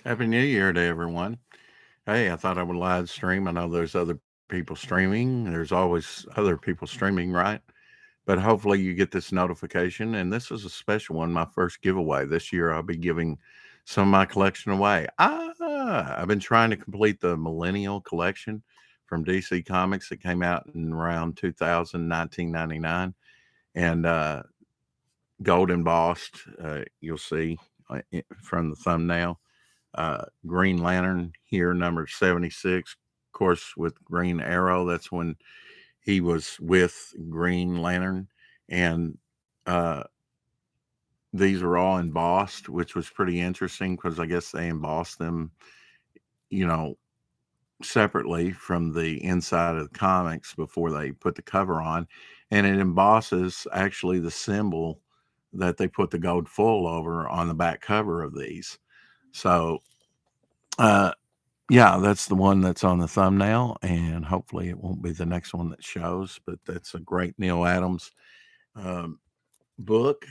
Happy New Year to everyone. Hey, I thought I would live stream. I know there's other people streaming. There's always other people streaming, right? But hopefully you get this notification. And this is a special one, my first giveaway. This year I'll be giving some of my collection away. I've been trying to complete the Millennial collection from DC Comics that came out in around 2000, 1999. And gold embossed, you'll see from the thumbnail. Green Lantern here, number 76. Of course, with Green Arrow, that's when he was with Green Lantern. And uh, these are all embossed, which was pretty interesting because I guess they embossed them, you know, separately from the inside of the comics before they put the cover on. And it embosses actually the symbol that they put the gold foil over on the back cover of these. So, uh, yeah, that's the one that's on the thumbnail, and hopefully it won't be the next one that shows, but that's a great Neil Adams um, book.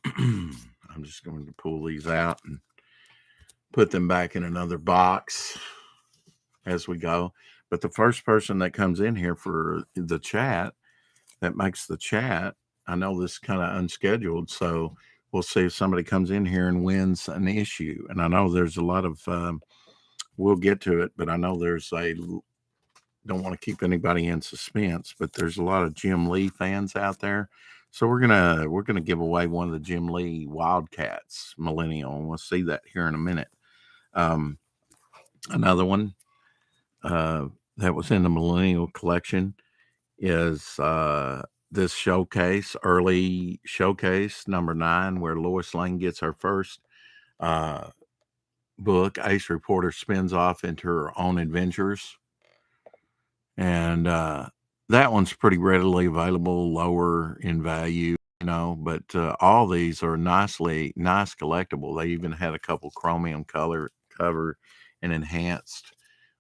I'm just going to pull these out and put them back in another box as we go. But the first person that comes in here for the chat, that makes the chat, I know this is kind of unscheduled, so we'll see if somebody comes in here and wins an issue. And I know there's a lot of we'll get to it, but I know there's a don't want to keep anybody in suspense, but there's a lot of Jim Lee fans out there. So we're gonna give away one of the Jim Lee Wildcats Millennial, and we'll see that here in a minute. Um, Another one that was in the Millennial collection is this showcase, early showcase number 9, where Lois Lane gets her first uh, book. Ace Reporter spins off into her own adventures. And that one's pretty readily available, lower in value, but all these are nice collectible. They even had a couple chromium color cover and enhanced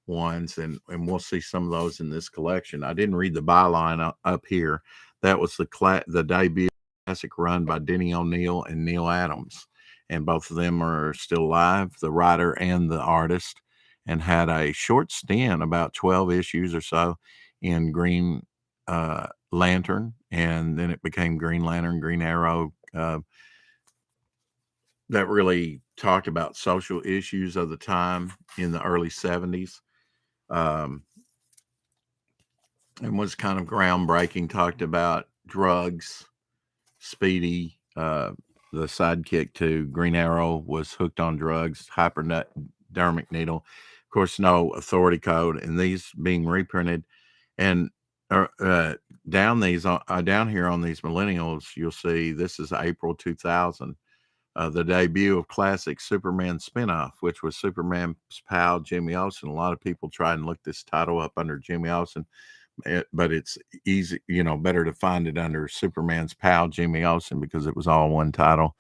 ones, and we'll see some of those in this collection. I didn't read the byline up here. That was the debut classic run by Denny O'Neil and Neil Adams, and both of them are still alive, the writer and the artist, and had a short stint, about 12 issues or so, in Green Lantern, and then it became Green Lantern, Green Arrow. That really talked about social issues of the time in the early 70s. Um, and was kind of groundbreaking, talked about drugs. Speedy, the sidekick to Green Arrow, was hooked on drugs, hypodermic needle. Of course, no authority code, and these being reprinted. And down here on these Millennials, you'll see this is April 2000. The debut of classic Superman spinoff, which was Superman's pal Jimmy Olsen. A lot of people try and look this title up under Jimmy Olsen, but it's easy, better to find it under Superman's pal Jimmy Olsen because it was all one title.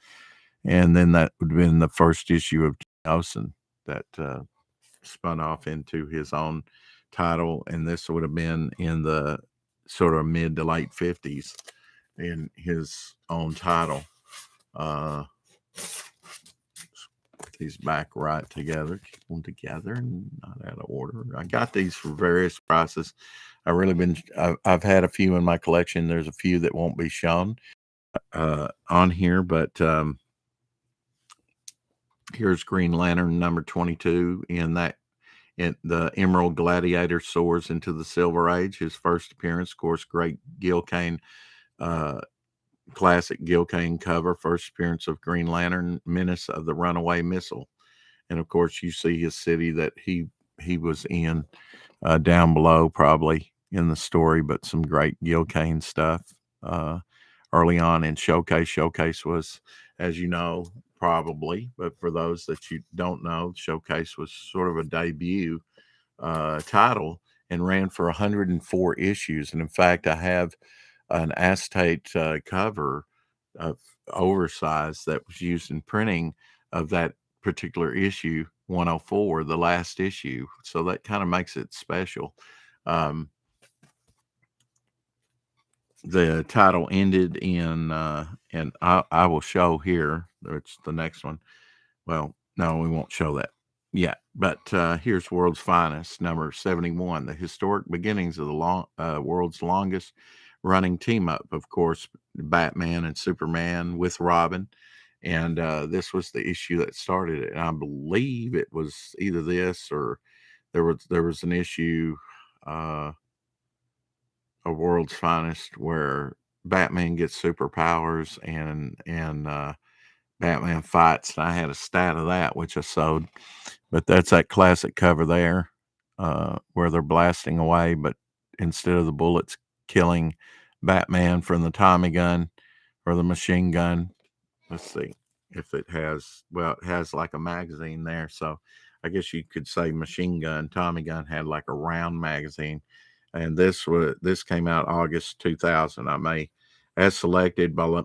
And then that would have been the first issue of Jimmy Olsen that spun off into his own title, and this would have been in the sort of mid to late 50s in his own title. These back right together, keep them together and not out of order. I got these for various prices. I've had a few in my collection. There's a few that won't be shown on here, but here's Green Lantern number 22 in the Emerald Gladiator soars into the Silver Age. His first appearance, of course, great Gil Kane, classic Gil Kane cover, first appearance of Green Lantern, Menace of the Runaway Missile. And of course, you see his city that he was in down below, probably in the story, but some great Gil Kane stuff early on in Showcase. Showcase was, as you know, probably, but for those that you don't know, Showcase was sort of a debut title and ran for 104 issues. And in fact, I have an acetate cover of oversized that was used in printing of that particular issue, 104, the last issue. So that kind of makes it special. The title ended in, and I will show here. It's the next one. Well, no, we won't show that. Yeah, but here's World's Finest, number 71, the historic beginnings of the world's longest running team up. Of course, Batman and Superman with Robin. And this was the issue that started it. And I believe it was either this or there was an issue uh, of World's Finest where Batman gets superpowers and Batman fights. And I had a stat of that, which I sold. But that's that classic cover there, where they're blasting away, but instead of the bullets killing Batman from the Tommy gun or the machine gun, let's see if it has, well, it has like a magazine there. So I guess you could say machine gun. Tommy gun had like a round magazine. And this came out August 2000. I may, as selected by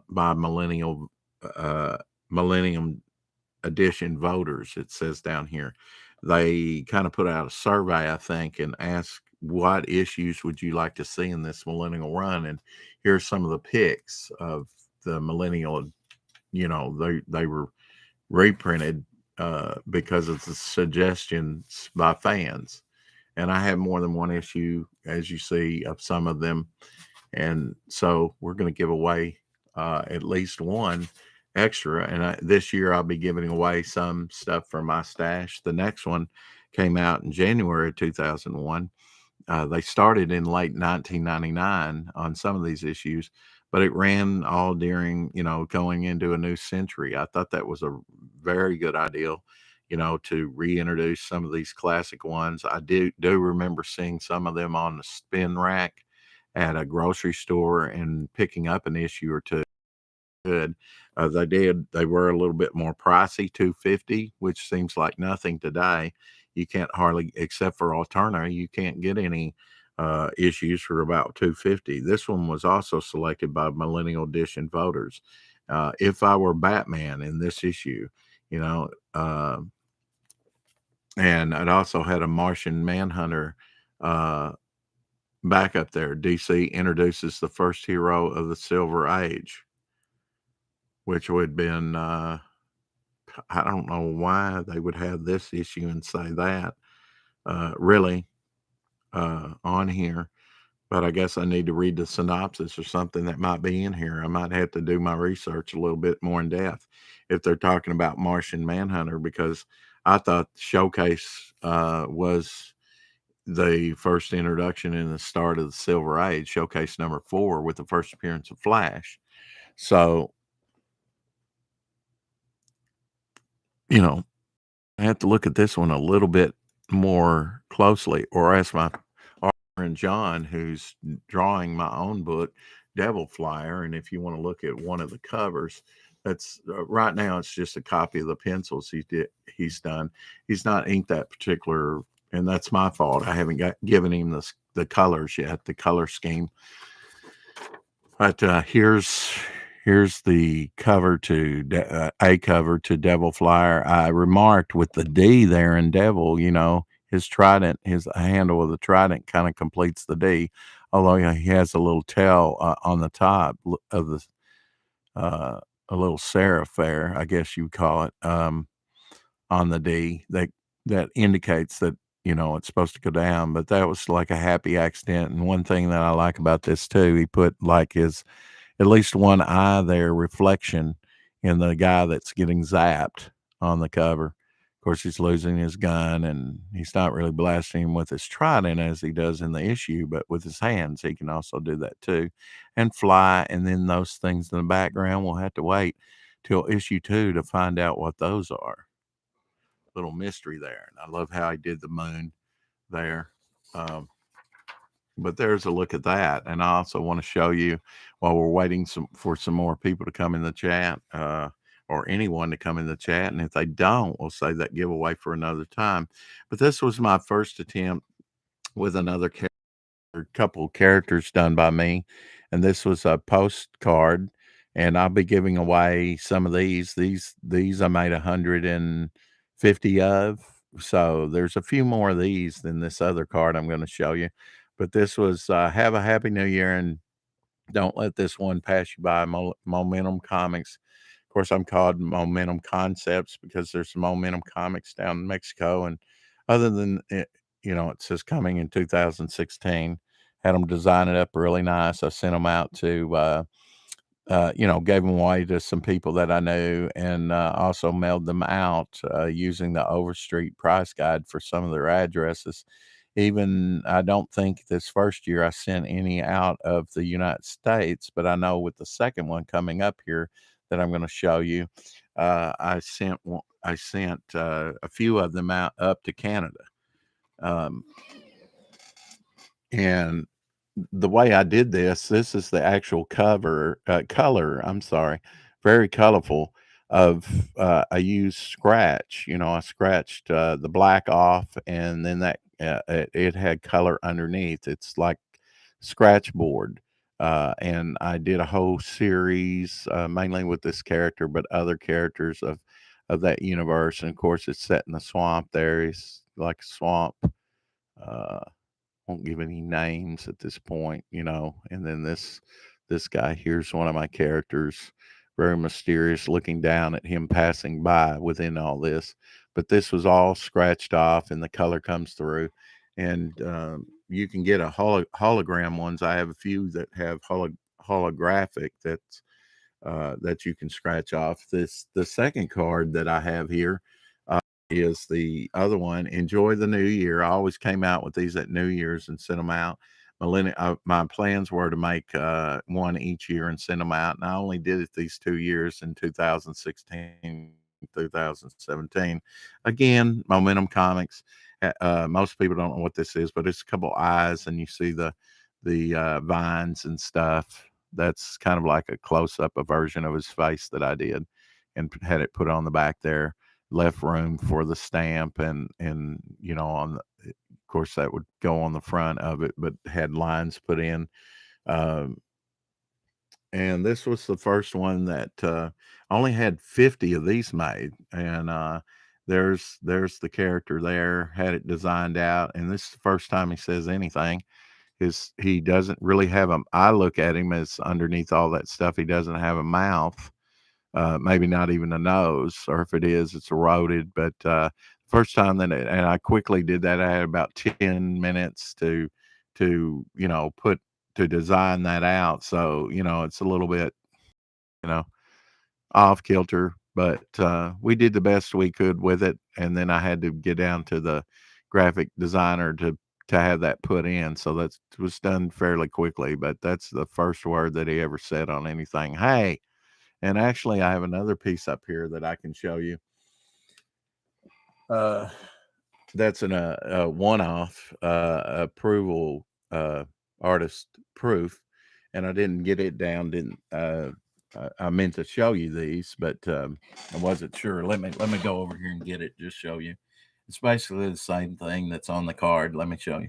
uh, Millennium edition voters, it says down here. They kind of put out a survey, I think, and asked what issues would you like to see in this millennial run. And here's some of the picks of the millennial. They were reprinted because of the suggestions by fans. And I have more than one issue, as you see, of some of them. And so we're going to give away at least one extra. And this year I'll be giving away some stuff from my stash. The next one came out in January of 2001. They started in late 1999 on some of these issues, but it ran all during, going into a new century. I thought that was a very good idea, to reintroduce some of these classic ones. I do remember seeing some of them on the spin rack at a grocery store and picking up an issue or two. Good. They were a little bit more pricey, 250, which seems like nothing today. You can't hardly, except for Alterna, you can't get any issues for about 250. This one was also selected by Millennial Edition voters. If I Were Batman in this issue, you know, uh, and it also had a Martian Manhunter uh, back up there. DC introduces the first hero of the Silver Age, which would have been I don't know why they would have this issue and say that really on here, but I guess I need to read the synopsis or something that might be in here. I might have to do my research a little bit more in depth if they're talking about Martian Manhunter, because I thought Showcase was the first introduction in the start of the Silver Age, Showcase number 4, with the first appearance of Flash. So, you know, I have to look at this one a little bit more closely, or ask my friend John, who's drawing my own book, Devil Flyer. And if you want to look at one of the covers, that's right now it's just a copy of the pencils he's done. He's not inked that particular, and that's my fault. I haven't given him the colors yet, the color scheme. But here's the cover to a cover to Devil Flyer. I remarked with the D there in Devil, his trident, his handle of the trident kind of completes the D, although he has a little tail on the top of the a little serif there, I guess you would call it, on the D that indicates that it's supposed to go down. But that was like a happy accident. And one thing that I like about this too, he put like his at least one eye there reflection in the guy that's getting zapped on the cover. Of course, he's losing his gun and he's not really blasting him with his trident as he does in the issue, but with his hands, he can also do that too. And fly. And then those things in the background, we'll have to wait till issue 2 to find out what those are. Little mystery there. And I love how he did the moon there. Um, but there's a look at that. And I also want to show you, while we're waiting for some more people to come in the chat, or anyone to come in the chat. And if they don't, we'll save that giveaway for another time. But this was my first attempt with another couple characters done by me. And this was a postcard. And I'll be giving away some of these. These I made 150 of. So there's a few more of these than this other card I'm going to show you. But this was have a happy new year, and don't let this one pass you by. Momentum Comics. Of course, I'm called Momentum Concepts because there's some Momentum Comics down in Mexico, and other than it, it says coming in 2016. Had them design it up really nice. I sent them out to, gave them away to some people that I knew, and also mailed them out using the Overstreet price guide for some of their addresses. Even I don't think this first year I sent any out of the United States, but I know with the second one coming up here that I'm going to show you, I sent a few of them out up to Canada, um, and the way I did this is the actual color, I'm sorry, very colorful of, I used scratch, I scratched, the black off and then it had color underneath. It's like scratch board. And I did a whole series, mainly with this character, but other characters of that universe. And of course, it's set in the swamp there. It's like a swamp. Uh, won't give any names at this point, and then this guy here's one of my characters, very mysterious, looking down at him passing by within all this. But this was all scratched off, and the color comes through, and you can get a hologram ones. I have a few that have holographic that you can scratch off. The second card that I have here is the other one. Enjoy the new year. I always came out with these at New Year's and sent them out. My plans were to make one each year and send them out. And I only did it these 2 years in 2016, 2017. Again, Momentum Comics. Most people don't know what this is, but it's a couple eyes, and you see the vines and stuff. That's kind of like a close up, a version of his face that I did, and had it put on the back there. Left room for the stamp, and on of course that would go on the front of it, but had lines put in. um, and this was the first one that I only had 50 of these made, and there's the character there, had it designed out, and this is the first time he says anything. He doesn't really have a, I look at him as underneath all that stuff, he doesn't have a mouth, maybe not even a nose, or if it is, it's eroded. But first time and I quickly did that. I had about 10 minutes to put to design that out. So it's a little bit you know off kilter, but we did the best we could with it. And then I had to get down to the graphic designer to have that put in. So that was done fairly quickly. But that's the first word that he ever said on anything. Hey. And actually, I have another piece up here that I can show you. Uh, that's a one-off approval artist proof, and I didn't get it down. Didn't I meant to show you these, but I wasn't sure. Let me go over here and get it. Just show you. It's basically the same thing that's on the card. Let me show you.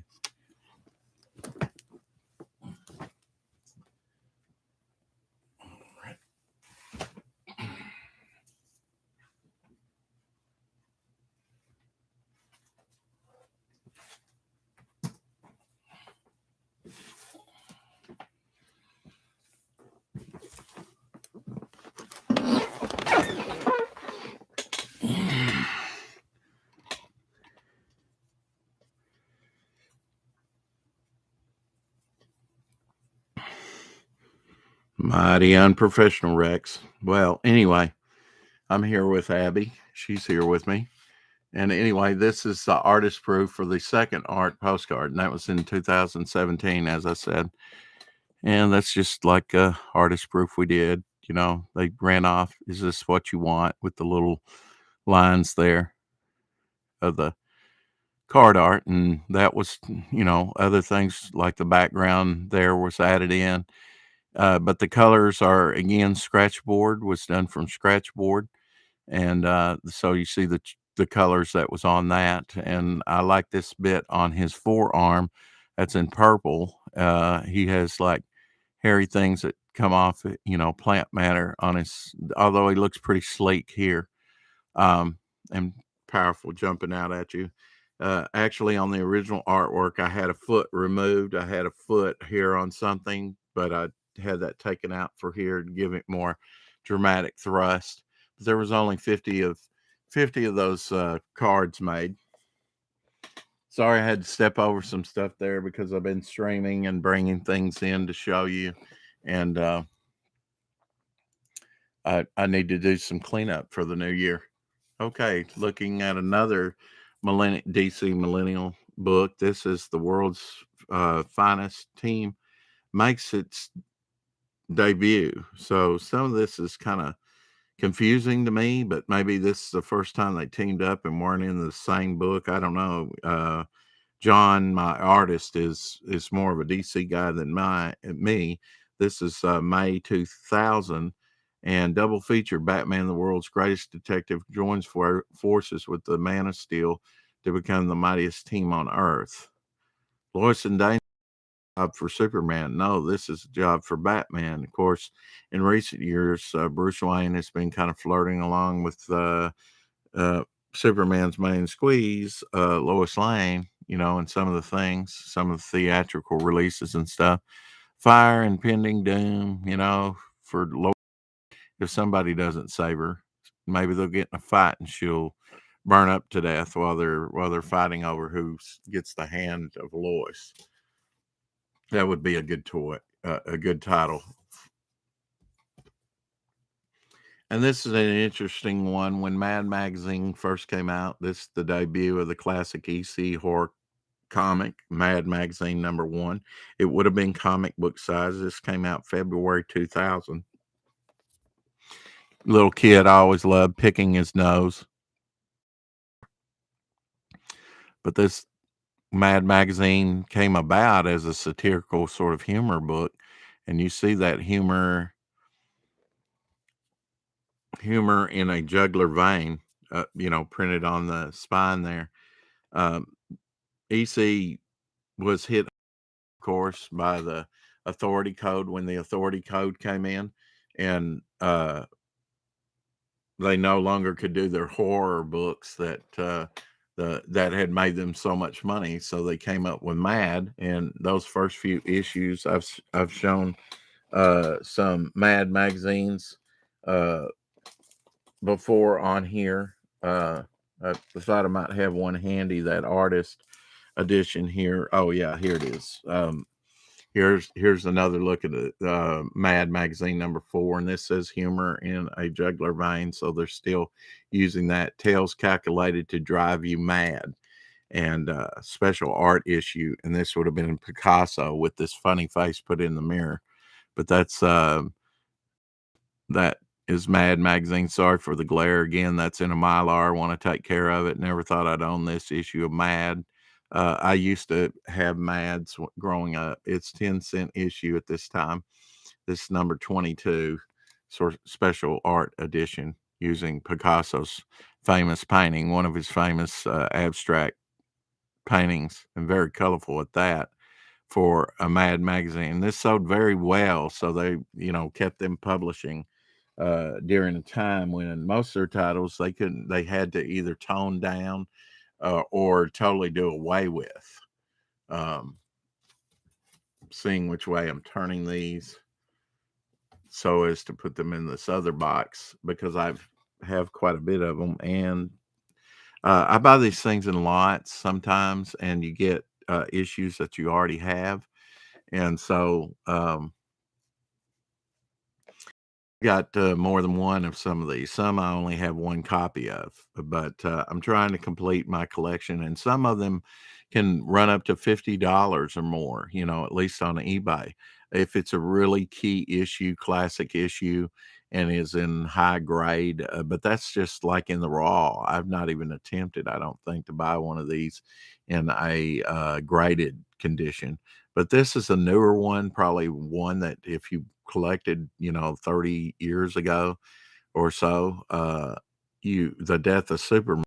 Mighty unprofessional, Rex. Well, anyway, I'm here with Abby. She's here with me. And anyway, this is the artist proof for the second art postcard, and that was in 2017, as I said. And that's just like a artist proof we did. They ran off, is this what you want, with the little lines there of the card art. And that was, other things like the background there was added in. But the colors are, again, scratchboard was done from scratchboard. And so you see the colors that was on that. And I like this bit on his forearm that's in purple. He has like hairy things that come off, plant matter on his, although he looks pretty sleek here, and powerful jumping out at you. Actually, on the original artwork, I had a foot removed. I had a foot here on something, but I had that taken out for here to give it more dramatic thrust. But there was only 50 of those cards made. Sorry, I had to step over some stuff there because I've been streaming and bringing things in to show you, and I need to do some cleanup for the new year. Okay, looking at another DC Millennial book. This is the world's finest team makes its debut. So some of this is kind of confusing to me, but maybe this is the first time they teamed up and weren't in the same book. I don't know. John, my artist, is more of a DC guy than me. This is May 2000, and double feature Batman, the world's greatest detective, joins forces with the Man of Steel to become the mightiest team on Earth. Lois and Dane job for Superman. No, this is a job for Batman. Of course, in recent years, Bruce Wayne has been kind of flirting along with Superman's main squeeze, Lois Lane, and some of the things, some of the theatrical releases and stuff. Fire and pending doom, for Lois. If somebody doesn't save her, maybe they'll get in a fight and she'll burn up to death while they're fighting over who gets the hand of Lois. That would be a good a good title. And this is an interesting one. When Mad Magazine first came out, this is the debut of the classic EC horror comic, Mad Magazine #1. It would have been comic book size. This came out February 2000. Little kid, I always loved picking his nose. But this Mad Magazine came about as a satirical sort of humor book. And you see that humor in a jugular vein, printed on the spine there. EC was hit, of course, by the Authority Code when the Authority Code came in, and they no longer could do their horror books that that had made them so much money. So they came up with Mad, and those first few issues, I've shown some Mad magazines before on here. I thought I might have one handy, that artist edition here. Oh yeah, here it is. Here's another look at it. Mad Magazine #4, and this says humor in a jugular vein. So they're still using that. Tales calculated to drive you mad, and special art issue. And this would have been in Picasso with this funny face put in the mirror. But that's that is Mad Magazine. Sorry for the glare again. That's in a Mylar. Want to take care of it. Never thought I'd own this issue of Mad. I used to have Mads growing up. It's 10-cent issue at this time. This is number 22, sort of special art edition using Picasso's famous painting, one of his famous abstract paintings, and very colorful at that, for a Mad Magazine. This sold very well, so they, kept them publishing during a time when most of their titles they had to either tone down or totally do away with. Seeing which way I'm turning these so as to put them in this other box, because I have quite a bit of them, and I buy these things in lots sometimes, and you get issues that you already have, and so got more than one of some of these. Some I only have one copy of, but I'm trying to complete my collection, and some of them can run up to $50 or more, at least on eBay. If it's a really key issue, classic issue, and is in high grade, but that's just like in the raw. I've not even attempted, I don't think, to buy one of these in a graded condition. But this is a newer one, probably one that if you collected, 30 years ago or so, the death of Superman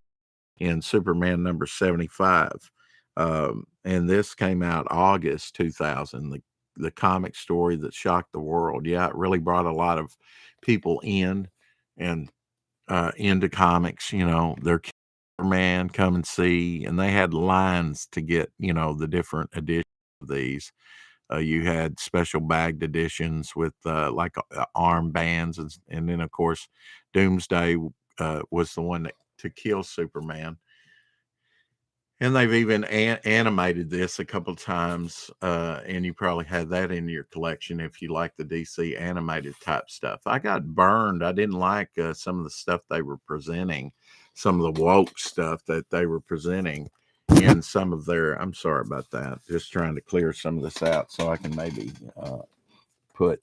in Superman #75. And this came out August 2000, the comic story that shocked the world. Yeah, it really brought a lot of people in and into comics, their Superman come and see, and they had lines to get, the different editions of these. You had special bagged editions with like armbands, and then of course Doomsday was the one that to kill Superman. And they've even animated this a couple times, and you probably had that in your collection if you like the DC animated type stuff. I got burned. I didn't like some of the stuff they were presenting, some of the woke stuff that they were presenting in some of their. I'm sorry about that. Just trying to clear some of this out so I can maybe put.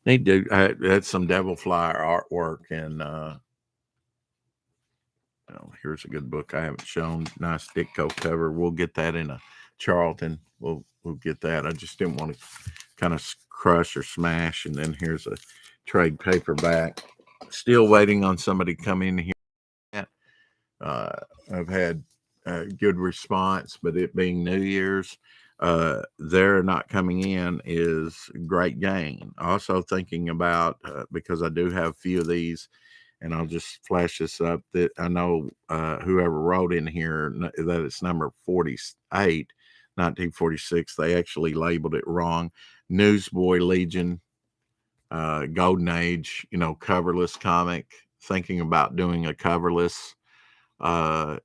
Need to. I had some Devil Fly artwork and. Oh, here's a good book I haven't shown. Nice Ditko cover. We'll get that in a Charlton. We'll get that. I just didn't want to kind of crush or smash. And then here's a trade paperback. Still waiting on somebody to come in here. I've had a good response, but it being New Year's, they're not coming in is great gain. Also thinking about because I do have a few of these, and I'll just flash this up that I know whoever wrote in here that it's number 48, 1946. They actually labeled it wrong. Newsboy Legion, Golden Age, coverless comic. Thinking about doing a coverless uh,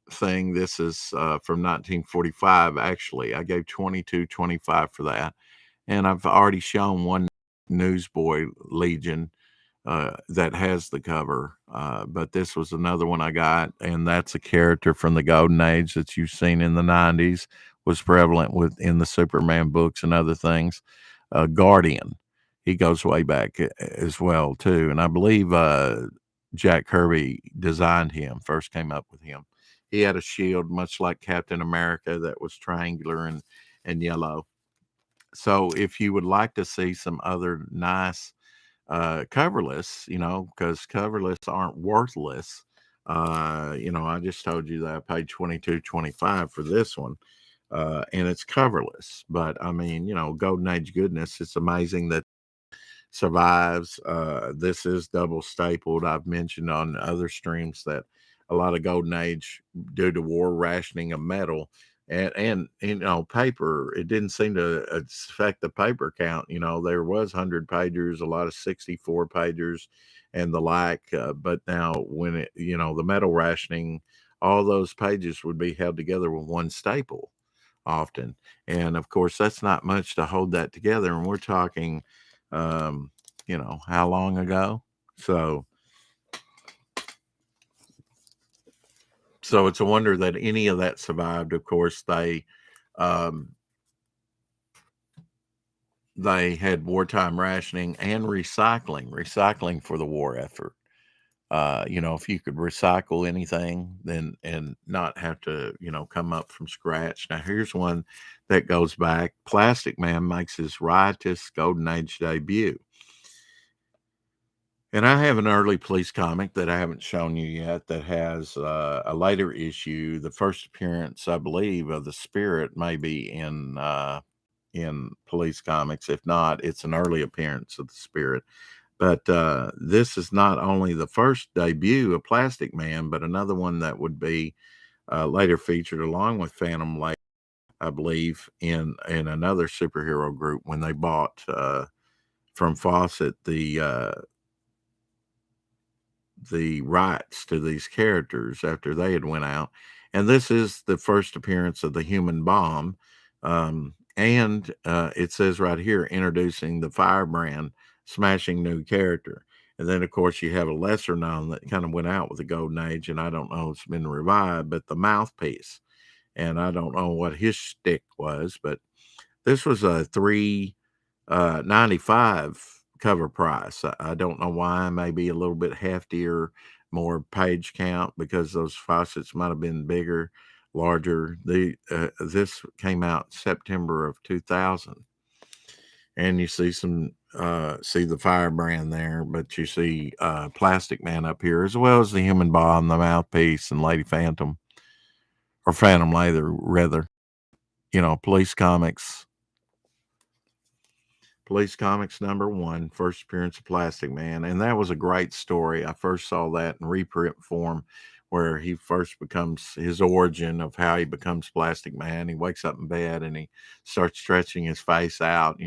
thing. This is from 1945. Actually, I gave 22.25 for that, and I've already shown one Newsboy Legion that has the cover. But this was another one I got, and that's a character from the Golden Age that you've seen in the 90s, was prevalent in the Superman books and other things. Guardian, he goes way back as well too, and I believe Jack Kirby designed him, first came up with him. He had a shield, much like Captain America, that was triangular and yellow. So if you would like to see some other nice coverless, because coverless aren't worthless. I just told you that I paid 22.25 for this one, and it's coverless. But I mean, Golden Age goodness. It's amazing that survives. This is double stapled. I've mentioned on other streams that a lot of Golden Age, due to war rationing of metal and paper, it didn't seem to affect the paper count. There was 100 pagers, a lot of 64 pagers, and the like. But now when the metal rationing, all those pages would be held together with one staple often, and of course that's not much to hold that together. And we're talking how long ago? So it's a wonder that any of that survived. Of course, um, they had wartime rationing and recycling for the war effort. If you could recycle anything, then and not have to, come up from scratch. Now, here's one that goes back. Plastic Man makes his riotous Golden Age debut. And I have an early police comic that I haven't shown you yet that has a later issue. The first appearance, I believe, of the Spirit may be in police comics. If not, it's an early appearance of the Spirit. But this is not only the first debut of Plastic Man, but another one that would be later featured along with Phantom Lady, I believe, in another superhero group when they bought from Fawcett the rights to these characters after they had went out. And this is the first appearance of the Human Bomb. And it says right here, introducing the Firebrand, smashing new character. And then, of course, you have a lesser known that kind of went out with the Golden Age, and I don't know if it's been revived, but the Mouthpiece. And I don't know what his shtick was, but this was a 3.95 cover price. I don't know why. Maybe a little bit heftier, more page count because those faucets might have been bigger, larger. This came out September of 2000, and you see see the Firebrand there, but you see Plastic Man up here as well as the Human Bomb, the Mouthpiece, and Lady Phantom or Phantom Lady rather. Police Comics. Police Comics #1, first appearance of Plastic Man. And that was a great story. I first saw that in reprint form where he first becomes his origin of how he becomes Plastic Man. He wakes up in bed and he starts stretching his face out.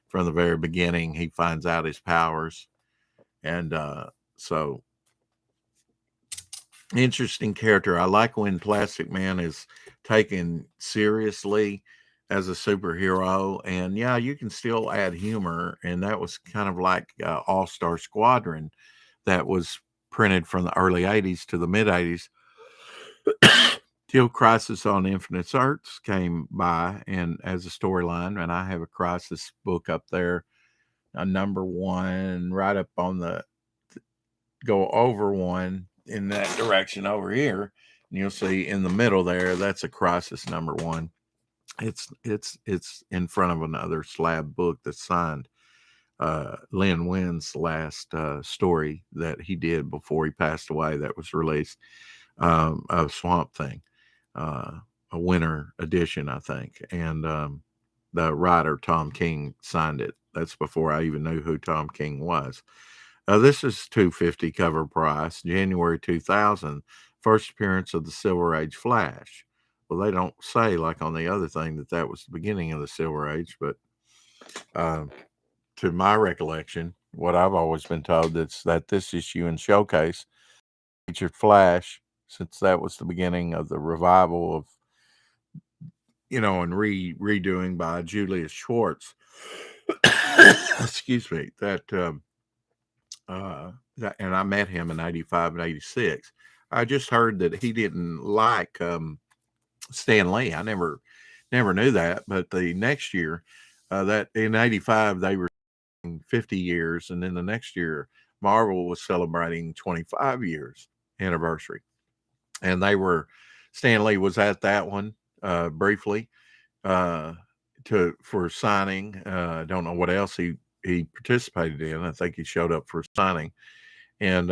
From the very beginning, he finds out his powers, and so interesting character. I like when Plastic Man is taken seriously as a superhero, and yeah, you can still add humor, and that was kind of like All Star Squadron that was printed from the early 80s to the mid 80s till Crisis on Infinite Earths came by and as a storyline. And I have a Crisis book up there, a number one, right up on the go over one in that direction over here. And you'll see in the middle there, that's a Crisis number one. It's in front of another slab book that's signed. Lin Wynn's last story that he did before he passed away that was released, of Swamp Thing, uh, a winter edition, I think. And the writer, Tom King, signed it. That's before I even knew who Tom King was. This is $250 cover price, January 2000, first appearance of the Silver Age Flash. Well, they don't say, like on the other thing, that was the beginning of the Silver Age, but uh, to my recollection, what I've always been told is that this issue and showcase featured Flash, since that was the beginning of the revival of, and redoing by Julius Schwartz. Excuse me. And I met him in 85 and 86. I just heard that he didn't like Stan Lee. I never knew that, but the next year, that in 85 they were 50 years, and then the next year Marvel was celebrating 25 years anniversary, and Stan Lee was at that one briefly uh, for signing. I don't know what else he participated in. I think he showed up for signing, and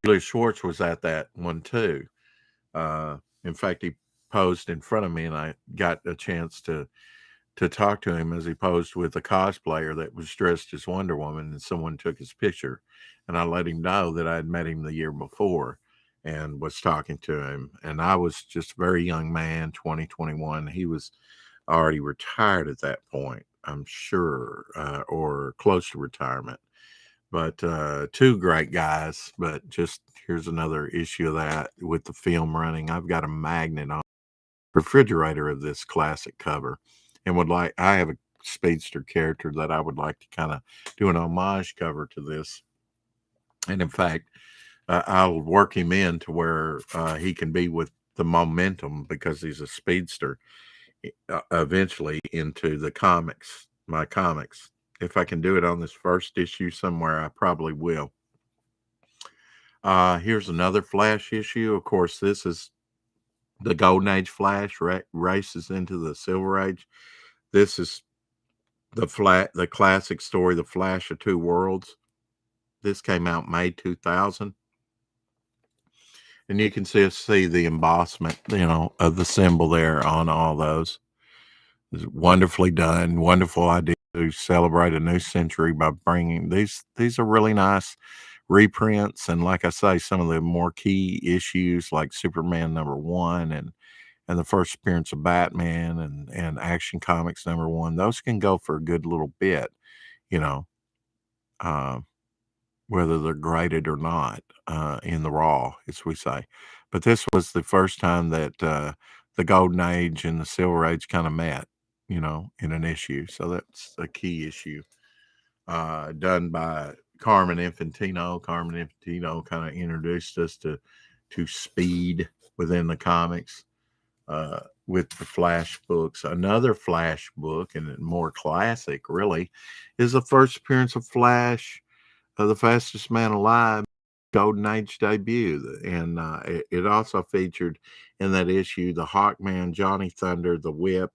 Julius Schwartz was at that one too. In fact, he posed in front of me, and I got a chance to talk to him as he posed with a cosplayer that was dressed as Wonder Woman, and someone took his picture, and I let him know that I had met him the year before and was talking to him. And I was just a very young man, 2021. He was already retired at that point, I'm sure, or close to retirement. But two great guys. But just here's another issue of that with the film running. I've got a magnet on the refrigerator of this classic cover, and I have a speedster character that I would like to kind of do an homage cover to this. And in fact, I'll work him in to where he can be with the momentum, because he's a speedster, eventually into my comics. If I can do it on this first issue somewhere, I probably will. Here's another Flash issue. Of course, this is the Golden Age Flash races into the Silver Age. This is the classic story, The Flash of Two Worlds. This came out May 2000. And you can see the embossment, of the symbol there on all those. It's wonderfully done. Wonderful idea to celebrate a new century by bringing these. These are really nice reprints, and like I say, some of the more key issues like Superman #1 and the first appearance of Batman and Action Comics #1. Those can go for a good little bit, you know, uh, whether they're graded or not, in the raw, as we say. But this was the first time that the Golden Age and the Silver Age kind of met, in an issue. So that's a key issue, done by Carmen Infantino. Carmen Infantino kind of introduced us to speed within the comics, with the Flash books. Another Flash book, and more classic, really, is the first appearance of Flash, the fastest man alive, Golden Age debut. And it also featured in that issue the Hawkman, Johnny Thunder, the Whip,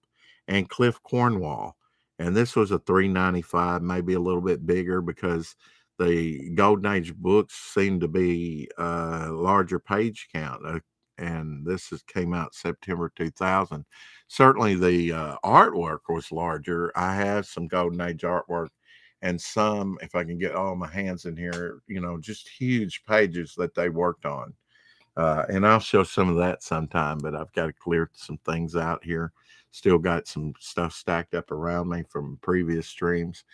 and Cliff Cornwall. And this was a $3.95, maybe a little bit bigger, because the Golden Age books seemed to be larger page count. And came out September 2000. Certainly the artwork was larger. I have some Golden Age artwork and some, if I can get all my hands in here, just huge pages that they worked on. And I'll show some of that sometime, but I've got to clear some things out here. Still got some stuff stacked up around me from previous streams.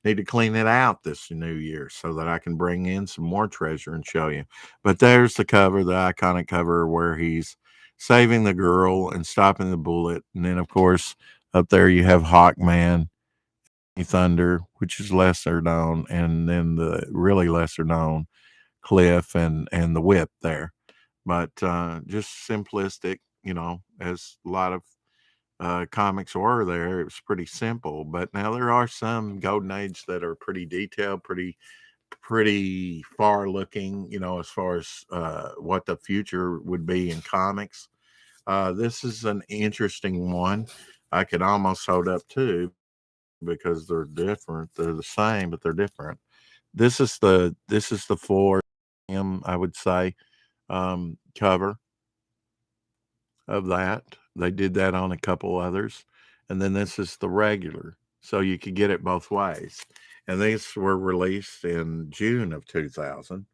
Need to clean it out this new year so that I can bring in some more treasure and show you. But there's the cover, the iconic cover where he's saving the girl and stopping the bullet. And then, of course, up there you have Hawkman, Thunder, which is lesser known, and then the really lesser known Cliff and the Whip there. But just simplistic, as a lot of comics were there. It was pretty simple. But now there are some Golden Age that are pretty detailed, pretty far looking, as far as what the future would be in comics. This is an interesting one. I could almost hold up too because they're different. They're the same, but they're different. This is the four I would say cover of that. They did that on a couple others. And then this is the regular. So you could get it both ways. And these were released in June of 2000.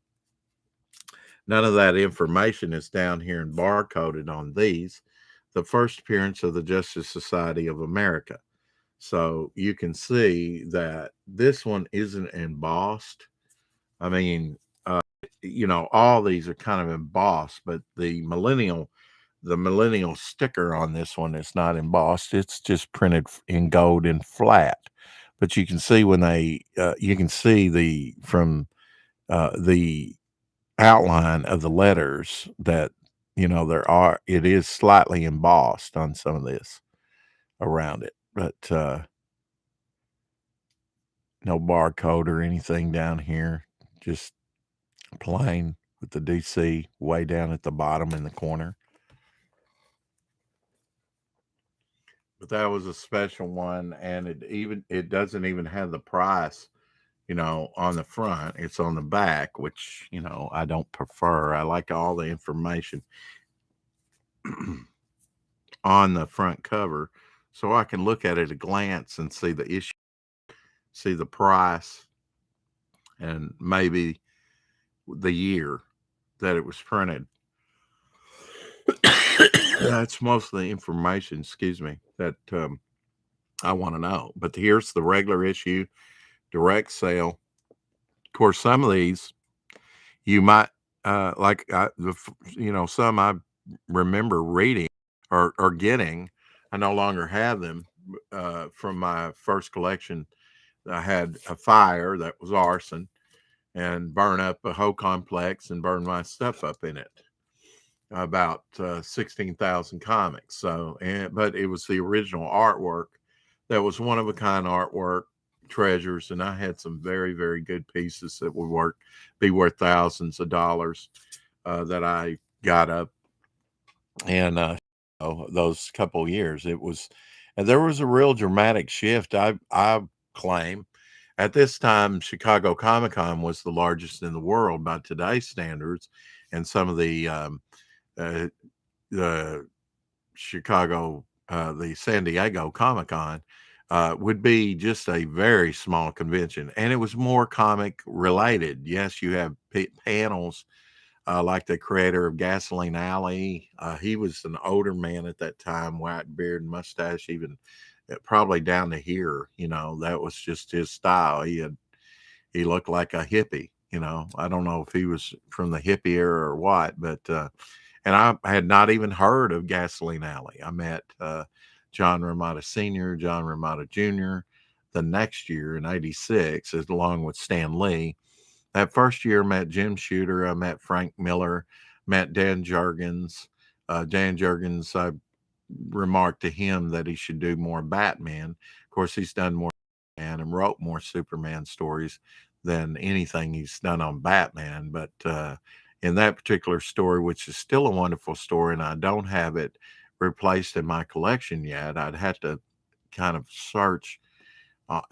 None of that information is down here and barcoded on these. The first appearance of the Justice Society of America. So you can see that this one isn't embossed. I mean, all these are kind of embossed, but the millennial sticker on this one is not embossed. It's just printed in gold and flat. But you can see you can see the outline of the letters that, it is slightly embossed on some of this around it, but no barcode or anything down here, just plain with the DC way down at the bottom in the corner. But that was a special one, and it doesn't even have the price, on the front. It's on the back, which, I don't prefer. I like all the information on the front cover so I can look at it at a glance and see the issue, see the price, and maybe the year that it was printed. That's most of the information, excuse me, that I want to know. But here's the regular issue, direct sale. Of course, some of these you might some I remember reading or getting. I no longer have them from my first collection. I had a fire that was arson and burn up a whole complex and burn my stuff up in it. About 16,000 comics. But it was the original artwork that was one of a kind artwork treasures, and I had some very, very good pieces that would be worth thousands of dollars that I got up. And those couple years, and there was a real dramatic shift. I claim at this time, Chicago Comic-Con was the largest in the world by today's standards, and some of the the San Diego Comic-Con would be just a very small convention, and it was more comic related. Yes, you have panels like the creator of Gasoline Alley. He was an older man at that time, white beard and mustache, even probably down to here. That was just his style. He looked like a hippie. I don't know if he was from the hippie era or what, but and I had not even heard of Gasoline Alley. I met John Romita Sr., John Romita Jr. the next year in '86, along with Stan Lee. That first year, I met Jim Shooter. I met Frank Miller, met Dan Jurgens. Dan Jurgens, I remarked to him that he should do more Batman. Of course, he's done more Batman and wrote more Superman stories than anything he's done on Batman. But in that particular story, which is still a wonderful story, and I don't have it replaced in my collection yet, I'd have to kind of search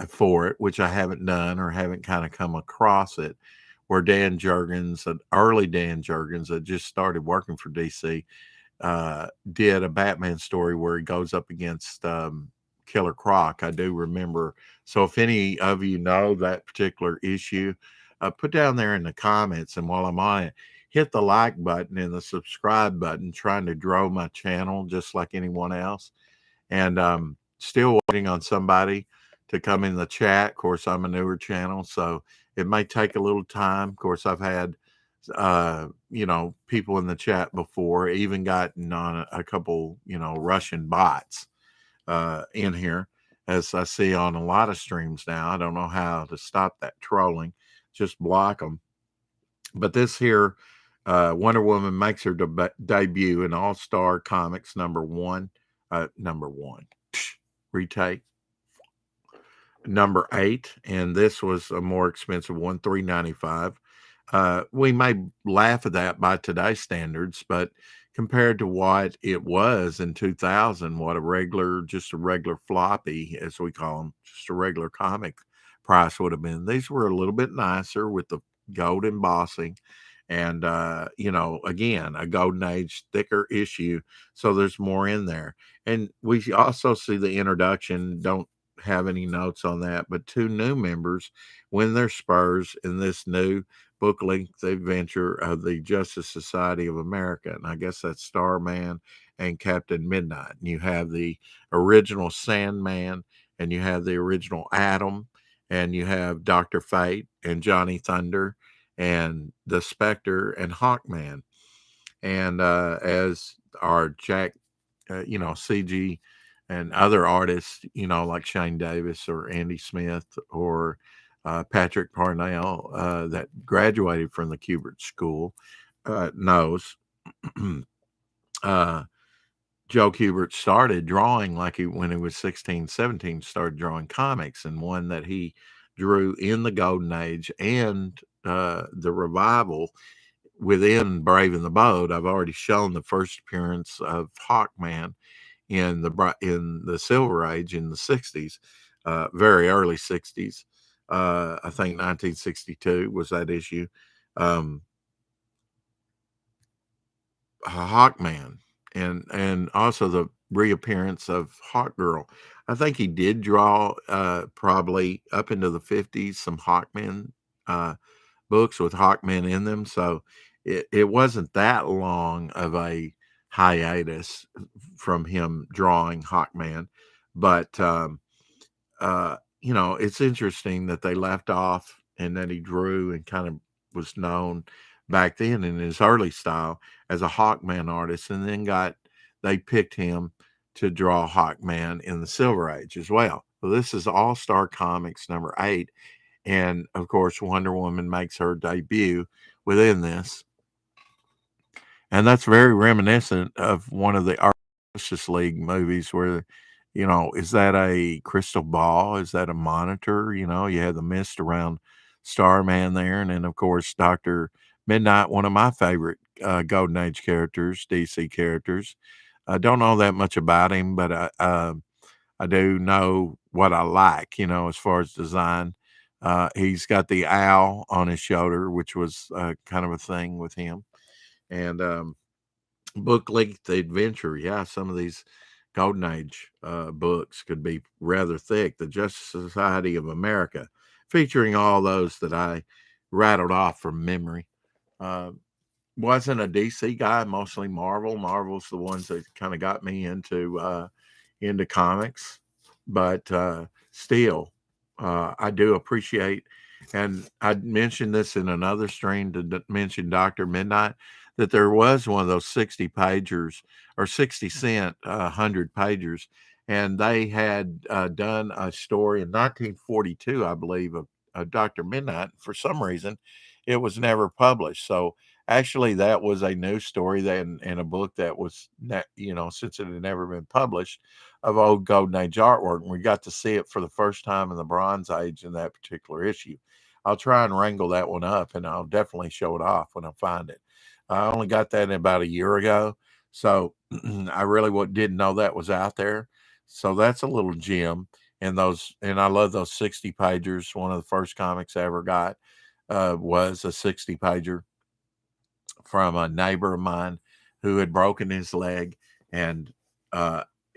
for it, which I haven't done or haven't kind of come across it, where Dan Jurgens, an early Dan Jurgens that just started working for DC, did a Batman story where he goes up against Killer Croc. I do remember. So if any of you know that particular issue, put down there in the comments. And while I'm on it, hit the like button and the subscribe button, trying to grow my channel just like anyone else. And still waiting on somebody to come in the chat. Of course, I'm a newer channel, so it may take a little time. Of course, I've had people in the chat before, even gotten on a couple, Russian bots in here, as I see on a lot of streams now. I don't know how to stop that trolling, just block them. But this here, Wonder Woman makes her debut in All Star Comics number 1, retake number 8, and this was a more expensive one, $3.95. We may laugh at that by today's standards, but compared to what it was in 2000, just a regular floppy, as we call them, just a regular comic price would have been. These were a little bit nicer with the gold embossing, and again, a golden age thicker issue, so there's more in there. And we also see the introduction. Don't have any notes on that, but 2 new members win their spurs in this new book length adventure of the Justice Society of America. And I guess that's Starman and Captain Midnight. And you have the original Sandman, and you have the original Atom, and you have Dr. Fate and Johnny Thunder and the Spectre and Hawkman. And as our Jack, CG and other artists, like Shane Davis or Andy Smith or Patrick Parnell, that graduated from the Kubert School, knows. Joe Kubert started drawing when he was 16, 17, started drawing comics, and one that he drew in the Golden Age and the revival within Brave and the Bold. I've already shown the first appearance of Hawkman in the Silver Age in the 60s, very early 60s. I think 1962 was that issue. Hawkman, and also the reappearance of Hawkgirl. I think he did draw probably up into the 50s some Hawkman books with Hawkman in them, so it wasn't that long of a hiatus from him drawing Hawkman. But it's interesting that they left off and that he drew and kind of was known back then in his early style as a Hawkman artist, and then they picked him to draw Hawkman in the Silver Age as well. So this is All Star Comics number 8, and of course Wonder Woman makes her debut within this, and that's very reminiscent of one of the Justice League movies where, is that a crystal ball? Is that a monitor? You had the mist around Starman there. And then, of course, Dr. Midnight, one of my favorite Golden Age characters, DC characters. I don't know that much about him, but I do know what I like, as far as design. He's got the owl on his shoulder, which was kind of a thing with him. And book length adventure. Yeah, some of these Golden Age books could be rather thick. The Justice Society of America, featuring all those that I rattled off from memory. Wasn't a DC guy, mostly Marvel. Marvel's the ones that kind of got me into comics, but still, I do appreciate. And I mentioned this in another stream to mention Dr. Midnight, that there was one of those 60 pagers or 60-cent 100 pagers. And they had done a story in 1942, I believe, of Dr. Midnight. For some reason, it was never published. So actually, that was a new story in a book that was, since it had never been published, of old Golden Age artwork. And we got to see it for the first time in the Bronze Age in that particular issue. I'll try and wrangle that one up, and I'll definitely show it off when I find it. I only got that in about a year ago, so I really didn't know that was out there. So that's a little gem. And I love those 60 pagers. One of the first comics I ever got was a 60 pager from a neighbor of mine who had broken his leg, and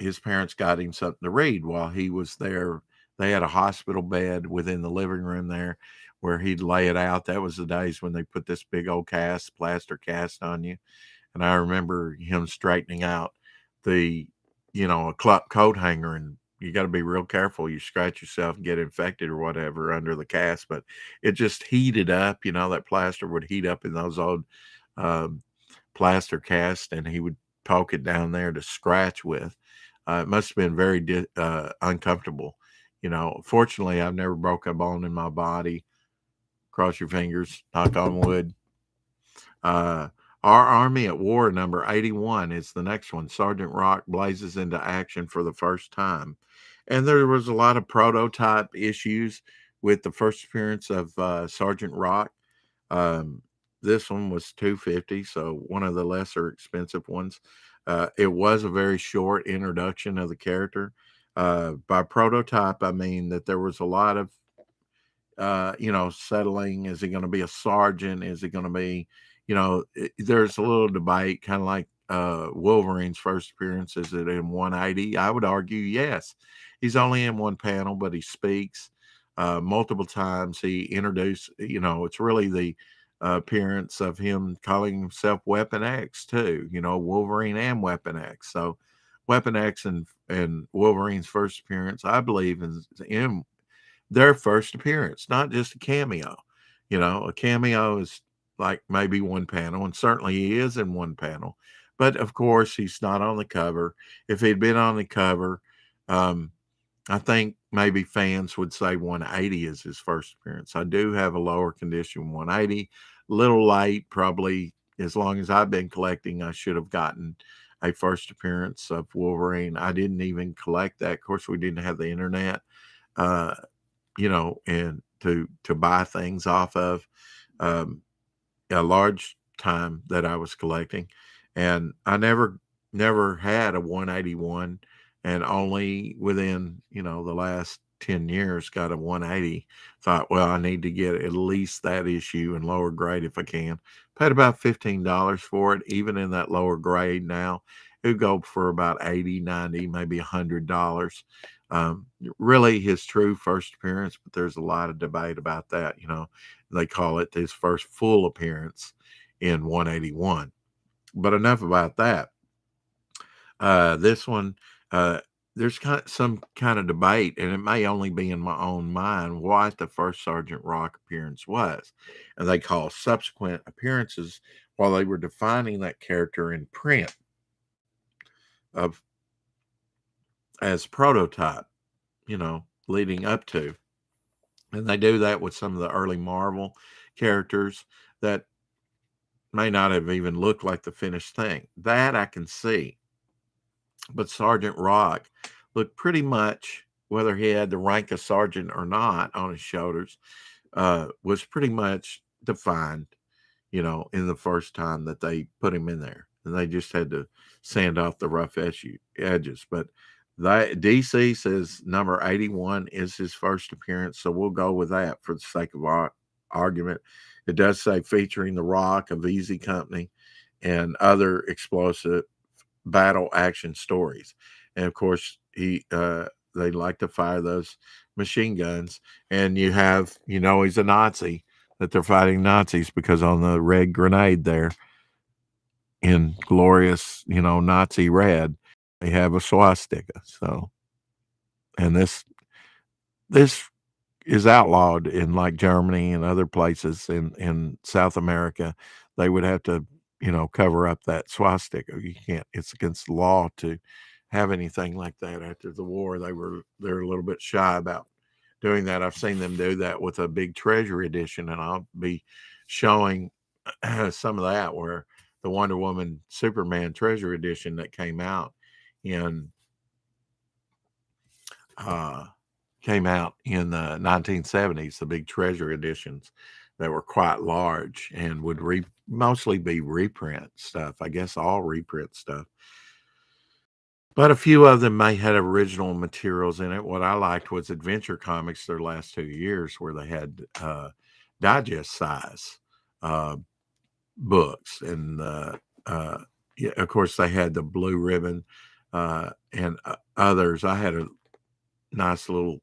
his parents got him something to read while he was there. They had a hospital bed within the living room there where he'd lay it out. That was the days when they put this big old plaster cast on you. And I remember him straightening out the, a coat hanger, and you got to be real careful. You scratch yourself and get infected or whatever under the cast, but it just heated up. That plaster would heat up in those old um, plaster cast, and he would poke it down there to scratch with. It must have been very uncomfortable. Fortunately, I've never broke a bone in my body. Cross your fingers, knock on wood. Uh, Our Army at War, number 81, is the next one. Sergeant Rock blazes into action for the first time. And there was a lot of prototype issues with the first appearance of Sergeant Rock. Um, this one was $250, so one of the lesser expensive ones. It was a very short introduction of the character. By prototype, I mean that there was a lot of settling. Is he going to be a sergeant? Is he going to be, there's a little debate, kind of like Wolverine's first appearance. Is it in 180? I would argue yes. He's only in one panel, but he speaks multiple times. He introduced, it's really the appearance of him calling himself Weapon X too, Wolverine and Weapon X. So Weapon X and Wolverine's first appearance, I believe, is in their first appearance, not just a cameo. A cameo is like maybe one panel, and certainly he is in one panel. But of course, he's not on the cover. If he'd been on the cover, I think maybe fans would say 180 is his first appearance. I do have a lower condition 180, a little late, probably. As long as I've been collecting, I should have gotten a first appearance of Wolverine. I didn't even collect that. Of course, we didn't have the internet. And to buy things off of a large time that I was collecting. And I never had a 181, and only within, the last 10 years got a 180. Thought, well, I need to get at least that issue in lower grade if I can. Paid about $15 for it. Even in that lower grade now, it would go for about 80, 90, maybe $100. Really his true first appearance, but there's a lot of debate about that. They call it his first full appearance in 181. But enough about that. This one, there's some kind of debate, and it may only be in my own mind, what the first Sergeant Rock appearance was. And they call subsequent appearances, while they were defining that character in print, of as prototype, leading up to. And they do that with some of the early Marvel characters that may not have even looked like the finished thing. That I can see. But Sergeant Rock looked pretty much, whether he had the rank of sergeant or not on his shoulders, was pretty much defined, in the first time that they put him in there. And they just had to sand off the rough edges. But DC says number 81 is his first appearance, so we'll go with that for the sake of our argument. It does say featuring The Rock of Easy Company and other explosive battle action stories. And of course, they like to fire those machine guns. And you have, he's a Nazi, that they're fighting Nazis, because on the red grenade there, in glorious, Nazi red, they have a swastika. So, and this is outlawed in like Germany and other places in South America. They would have to, cover up that swastika. You can't, it's against the law to have anything like that. After the war, they're a little bit shy about doing that. I've seen them do that with a big treasure edition, and I'll be showing some of that, where the Wonder Woman Superman treasure edition that came out in the 1970s, the big treasure editions that were quite large and would mostly be reprint stuff. I guess all reprint stuff. But a few of them may have original materials in it. What I liked was Adventure Comics, their last 2 years, where they had digest size books. And yeah, of course, they had the Blue Ribbon and others. I had a nice little,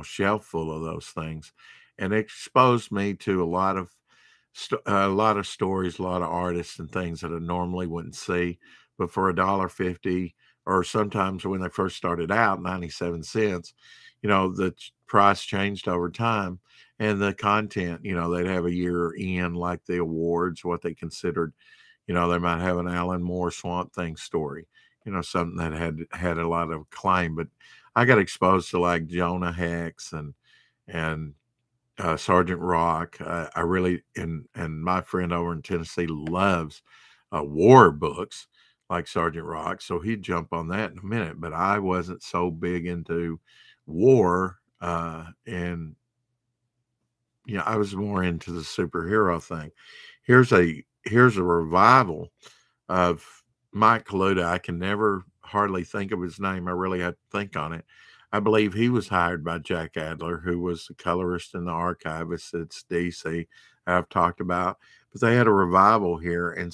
shelf full of those things, and it exposed me to a lot of stories, a lot of artists and things that I normally wouldn't see. But for $1.50, or sometimes when they first started out, 97 cents, the price changed over time. And the content, they'd have a year in, like the awards, what they considered, they might have an Alan Moore Swamp Thing story, something that had a lot of acclaim. But I got exposed to like Jonah Hex and Sergeant Rock. I really and my friend over in Tennessee loves war books like Sergeant Rock, so he'd jump on that in a minute. But I wasn't so big into war, and I was more into the superhero thing. Here's a revival of Mike Kaluda. I can never hardly think of his name. I really had to think on it. I believe he was hired by Jack Adler, who was the colorist and the archivist at DC I've talked about. But they had a revival here, and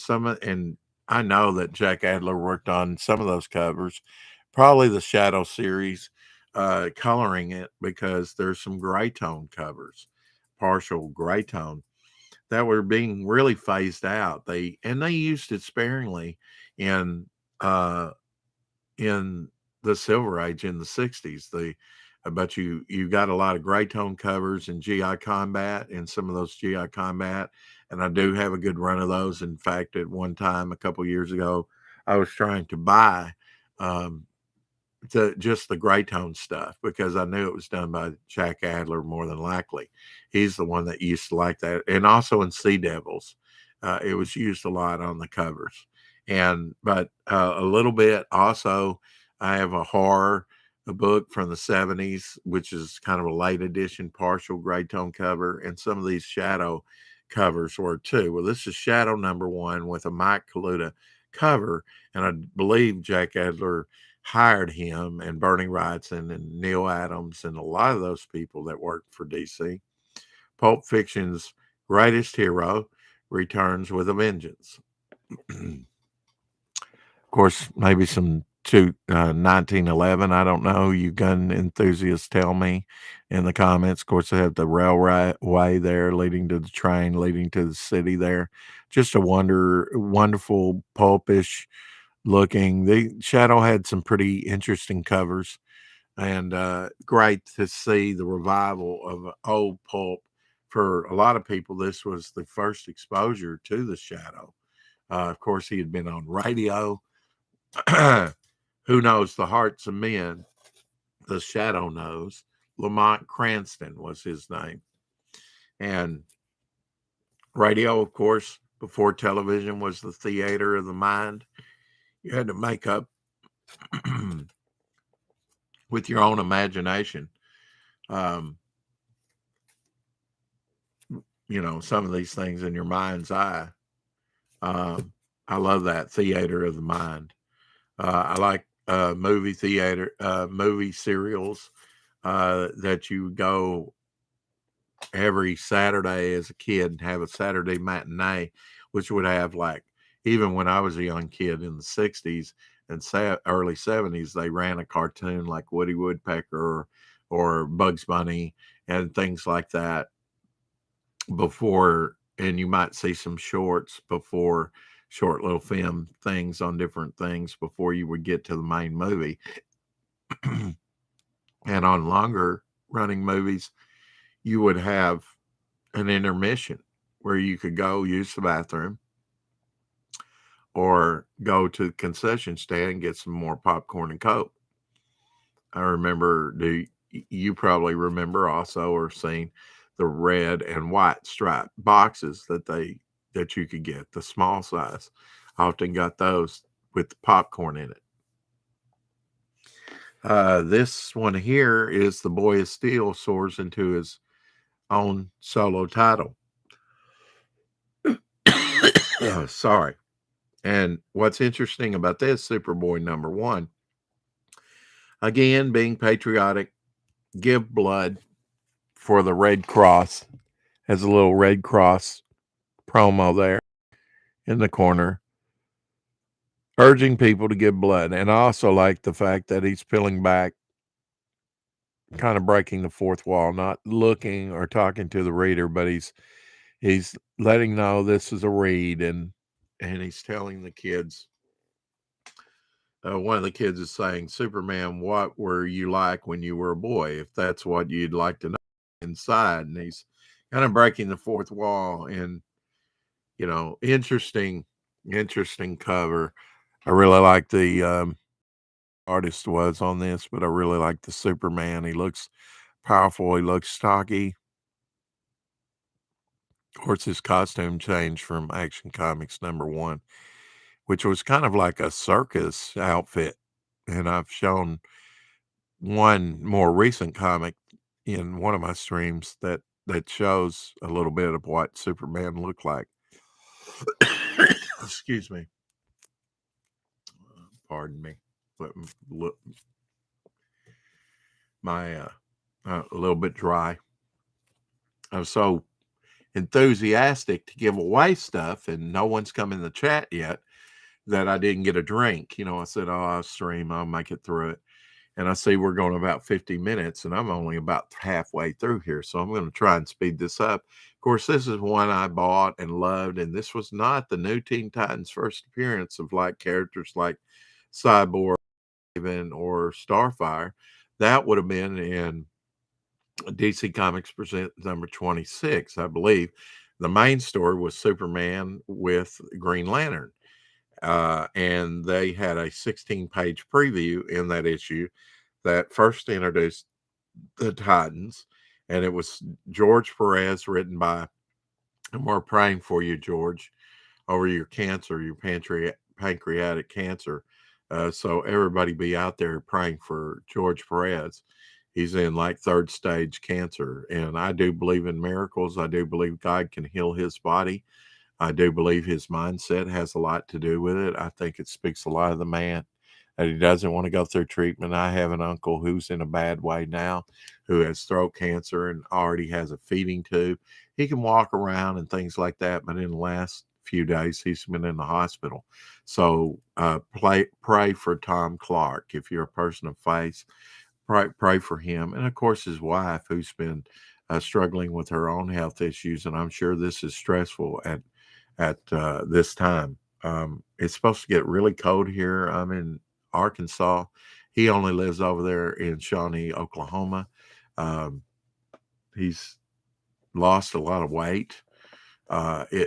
I know that Jack Adler worked on some of those covers, probably the Shadow series, coloring it, because there's some gray tone covers, partial gray tone, that were being really phased out. They used it sparingly in uh in the Silver Age in the 60s. But you got a lot of gray tone covers in GI Combat, and some of those GI Combat, and I do have a good run of those. In fact, at one time a couple years ago, I was trying to buy um just the gray tone stuff, because I knew it was done by Jack Adler more than likely. He's the one that used to like that, and also in Sea Devils, it was used a lot on the covers. And but a little bit also, I have a book from the 70s, which is kind of a late edition, partial gray tone cover, and some of these shadow covers were too. Well, this is Shadow #1 with a Mike Kaluda cover, and I believe Jack Adler hired him, and Bernie Wrightson and Neil Adams and a lot of those people that worked for DC. Pulp Fiction's greatest hero returns with a vengeance. Of course, maybe some 1911. I don't know. You gun enthusiasts, tell me in the comments. Of course, they have the railway there leading to the train, leading to the city there. Just a wonderful pulpish looking. The Shadow had some pretty interesting covers, and great to see the revival of old pulp. For a lot of people, this was the first exposure to the Shadow. Of course, he had been on radio. Who knows the hearts of men? The Shadow knows. Lamont Cranston was his name. And radio, of course, before television, was the theater of the mind. You had to make up with your own imagination. Um, some of these things in your mind's eye. Um, I love that theater of the mind. I like movie serials that you go every Saturday as a kid and have a Saturday matinee, which would have, like, even when I was a young kid in the 60s and early 70s, they ran a cartoon like Woody Woodpecker or Bugs Bunny and things like that before, and you might see some shorts before, short little film things on different things before you would get to the main movie. And on longer running movies, you would have an intermission where you could go use the bathroom or go to the concession stand and get some more popcorn and Coke. I remember, you probably remember also, or seen the red and white striped boxes that you could get, the small size. I often got those with the popcorn in it. This one here is The Boy of Steel soars into his own solo title. Sorry. And what's interesting about this, Superboy #1, again, being patriotic, give blood for the Red Cross. Has a little Red Cross promo there in the corner. urging people to give blood. And I also like the fact that he's peeling back, kind of breaking the fourth wall, not looking or talking to the reader, but he's letting know this is a read, and he's telling the kids. One of the kids is saying, "Superman, what were you like when you were a boy? If that's what you'd like to know inside." And he's kind of breaking the fourth wall, and interesting cover. I really like the artist was on this, but I really like the Superman. He looks powerful. He looks stocky. Of course, his costume changed from Action Comics #1, which was kind of like a circus outfit. And I've shown one more recent comic in one of my streams that shows a little bit of what Superman looked like. Excuse me. Pardon me. But look, my a little bit dry. I was so enthusiastic to give away stuff, and no one's come in the chat yet, that I didn't get a drink. I said, "Oh, I'll stream. I'll make it through it." And I see we're going about 50 minutes, and I'm only about halfway through here. So I'm going to try and speed this up. Of course, this is one I bought and loved, and this was not the new Teen Titans' first appearance of characters like Cyborg even or Starfire. That would have been in DC Comics Present number 26, I believe. The main story was Superman with Green Lantern. And they had a 16-page preview in that issue that first introduced the Titans. And it was George Perez, written by, and we're praying for you, George, over your cancer, your pancreatic cancer. So everybody be out there praying for George Perez. He's in third stage cancer. And I do believe in miracles. I do believe God can heal his body. I do believe his mindset has a lot to do with it. I think it speaks a lot of the man that he doesn't want to go through treatment. I have an uncle who's in a bad way now, who has throat cancer and already has a feeding tube. He can walk around and things like that, but in the last few days, he's been in the hospital. So pray for Tom Clark. If you're a person of faith, pray for him. And of course, his wife, who's been struggling with her own health issues. And I'm sure this is stressful at this time. It's supposed to get really cold here. I'm in Arkansas. He only lives over there in Shawnee, Oklahoma. He's lost a lot of weight.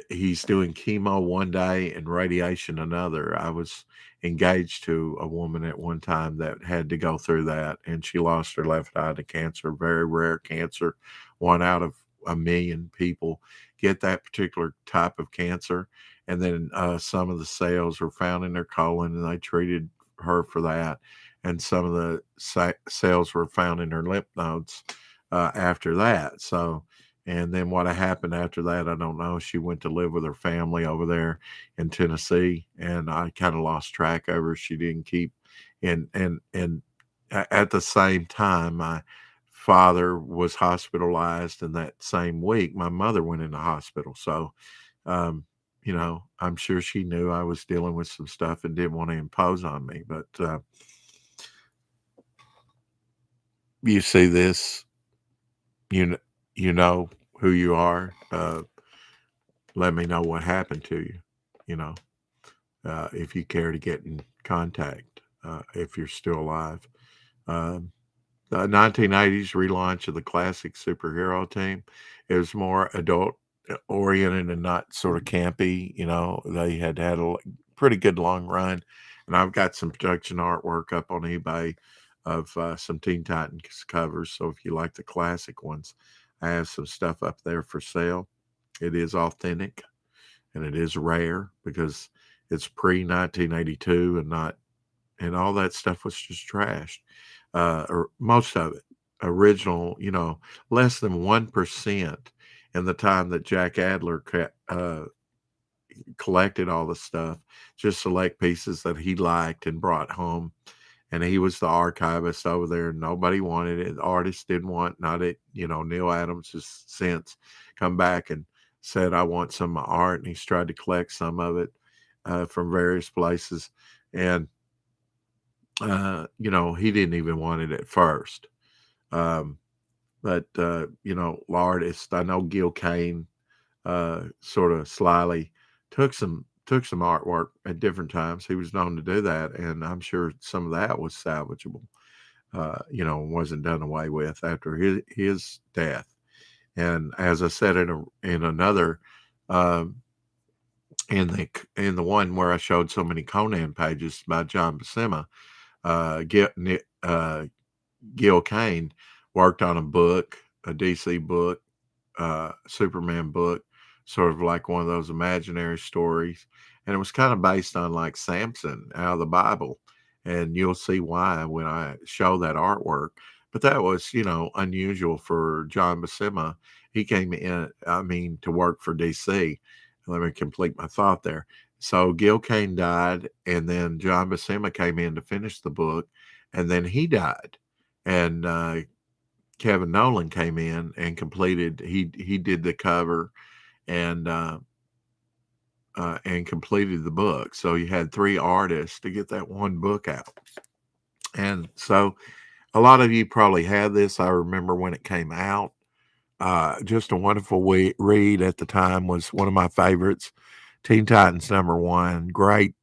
He's doing chemo one day and radiation another. I was engaged to a woman at one time that had to go through that, and she lost her left eye to cancer, very rare cancer. 1 out of a million people get that particular type of cancer. And then some of the cells were found in her colon, and they treated her for that. And some of the cells were found in her lymph nodes after that. So, and then what happened after that, I don't know. She went to live with her family over there in Tennessee, and I kind of lost track of her. She didn't keep, and at the same time, my father was hospitalized, and that same week, my mother went in the hospital. So, I'm sure she knew I was dealing with some stuff and didn't want to impose on me. But you see this, you know who you are. Let me know what happened to you. If you care to get in contact, if you're still alive. The 1980s relaunch of the classic superhero team. It was more adult oriented and not sort of campy. They had a pretty good long run. And I've got some production artwork up on eBay of some Teen Titans covers. So if you like the classic ones, I have some stuff up there for sale. It is authentic and it is rare because it's pre-1982 and all that stuff was just trashed. Or most of it original, less than 1% in the time that Jack Adler collected all the stuff, just select pieces that he liked and brought home. And he was the archivist over there. Nobody wanted it. The artist didn't want, not it. Neil Adams has since come back and said, "I want some of my art." And he's tried to collect some of it. from various places. And, he didn't even want it at first. Um, but artists, I know Gil Kane sort of slyly took some artwork at different times. He was known to do that, and I'm sure some of that was salvageable. Wasn't done away with after his death. And as I said in another, um, in the one where I showed so many Conan pages by John Buscema, Gil Kane worked on a book, a DC book, Superman book, sort of like one of those imaginary stories. And it was kind of based on like Samson out of the Bible. And you'll see why when I show that artwork. But that was, unusual for John Buscema. He came in, to work for DC. Let me complete my thought there. So Gil Kane died, and then John Buscema came in to finish the book, and then he died. And Kevin Nolan came in and completed. He did the cover and completed the book. So you had three artists to get that one book out. And so a lot of you probably had this. I remember when it came out. Just a wonderful read at the time. Was one of my favorites. Teen Titans #1. Great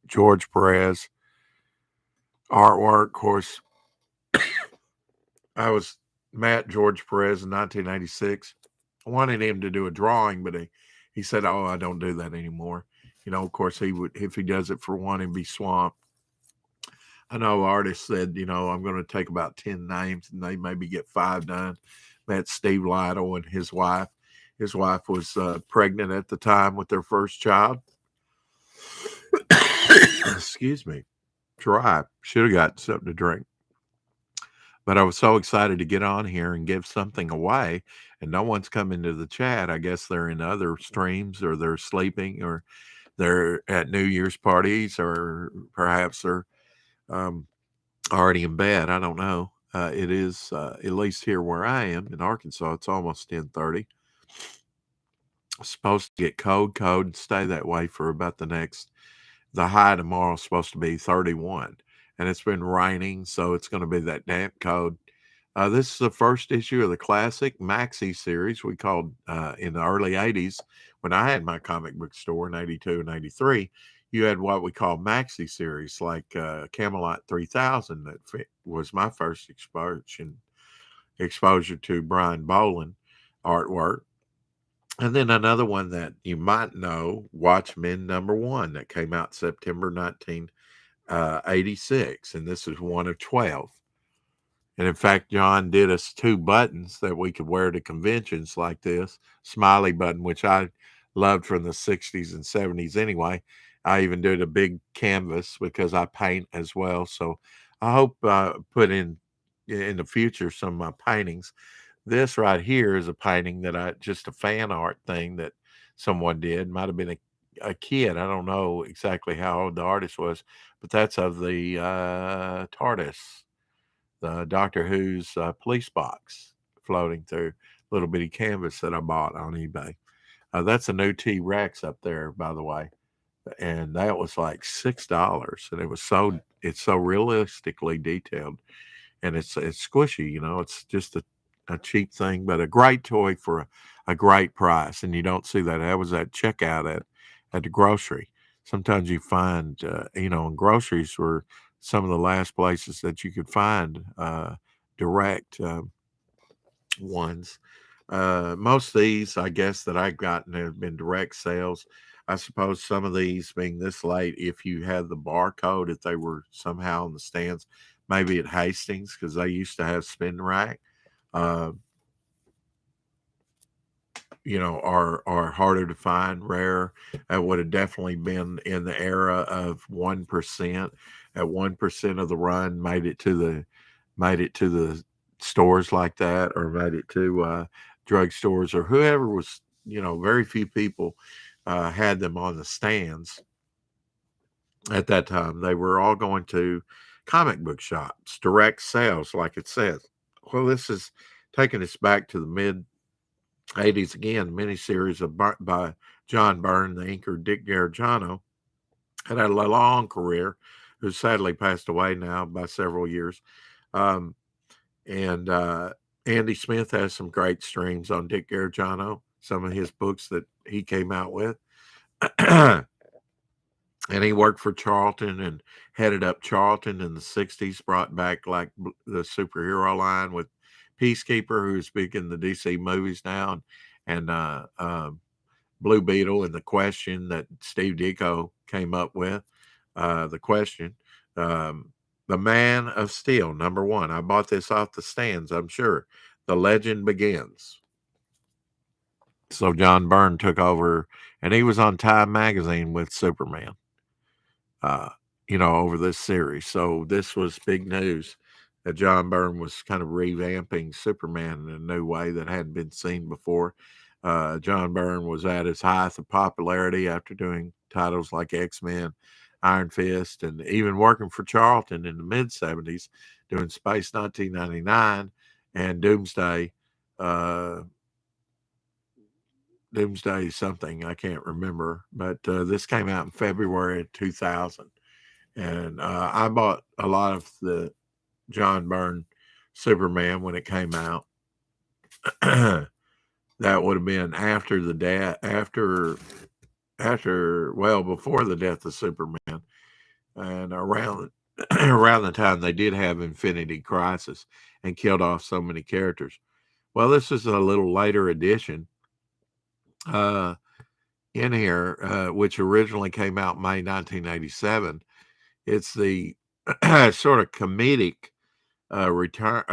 George Perez artwork. Of course, I was met George Perez in 1986. I wanted him to do a drawing, but he said, "Oh, I don't do that anymore." Of course, he would, if he does it for one, he'd be swamped. I know artists said, I'm going to take about 10 names and they maybe get 5 done. Met Steve Lytle and his wife. His wife was pregnant at the time with their first child. Excuse me. Dry. Should have got something to drink. But I was so excited to get on here and give something away, and no one's come into the chat. I guess they're in other streams, or they're sleeping, or they're at New Year's parties, or perhaps they're already in bed. I don't know. It is, at least here where I am in Arkansas, it's almost 10:30. Supposed to get cold, and stay that way for about the high tomorrow is supposed to be 31. And it's been raining, so it's going to be that damp cold. This is the first issue of the classic Maxi series we called in the early 80s. When I had my comic book store in 82 and 83, you had what we call Maxi series, like Camelot 3000. That was my first exposure to Brian Boland artwork. And then another one that you might know, Watchmen #1, that came out September 1986. And this is one of 12. And in fact, John did us 2 buttons that we could wear to conventions like this. Smiley button, which I loved from the 60s and 70s anyway. I even did a big canvas because I paint as well. So I hope put in the future some of my paintings. This right here is a painting that just a fan art thing that someone did. Might have been a kid. I don't know exactly how old the artist was, but that's of the TARDIS, the Doctor Who's police box floating through, little bitty canvas that I bought on eBay. That's a new T-Rex up there, by the way, and that was like $6, and it's so realistically detailed, and it's squishy. It's just a cheap thing, but a great toy for a great price, and you don't see that. I was at checkout at the grocery. Sometimes you find, in groceries were some of the last places that you could find direct ones. Most of these, I guess, that I've gotten have been direct sales. I suppose some of these being this late, if you had the barcode, if they were somehow in the stands, maybe at Hastings, because they used to have spin rack, uh, are harder to find, rare. That would have definitely been in the era of 1%. At 1% of the run made it to the stores like that, or made it to drugstores, or whoever was, very few people had them on the stands at that time. They were all going to comic book shops, direct sales, like it says. Well, this is taking us back to the mid 80s again, miniseries by John Byrne, the inker Dick Garagano. had a long career, who sadly passed away now by several years. Um, and Andy Smith has some great streams on Dick Gargiano, some of his books that he came out with. And he worked for Charlton and headed up Charlton in the 60s, brought back like the superhero line with Peacekeeper, who's big in the DC movies now, and Blue Beetle and The Question that Steve Ditko came up with. The Question. Um, the Man of Steel, #1. I bought this off the stands, I'm sure. The Legend Begins. So John Byrne took over, and he was on Time Magazine with Superman, uh, over this series. So this was big news that John Byrne was kind of revamping Superman in a new way that hadn't been seen before. John Byrne was at his height of popularity after doing titles like X-Men, Iron Fist, and even working for Charlton in the mid-70s, doing Space 1999 and Doomsday. Doomsday something, I can't remember, but this came out in February of 2000. And I bought a lot of the John Byrne Superman when it came out. That would have been after the death, before the death of Superman, and around around the time they did have Infinity Crisis and killed off so many characters. Well, this is a little later edition in here, which originally came out May 1987. It's the sort of comedic return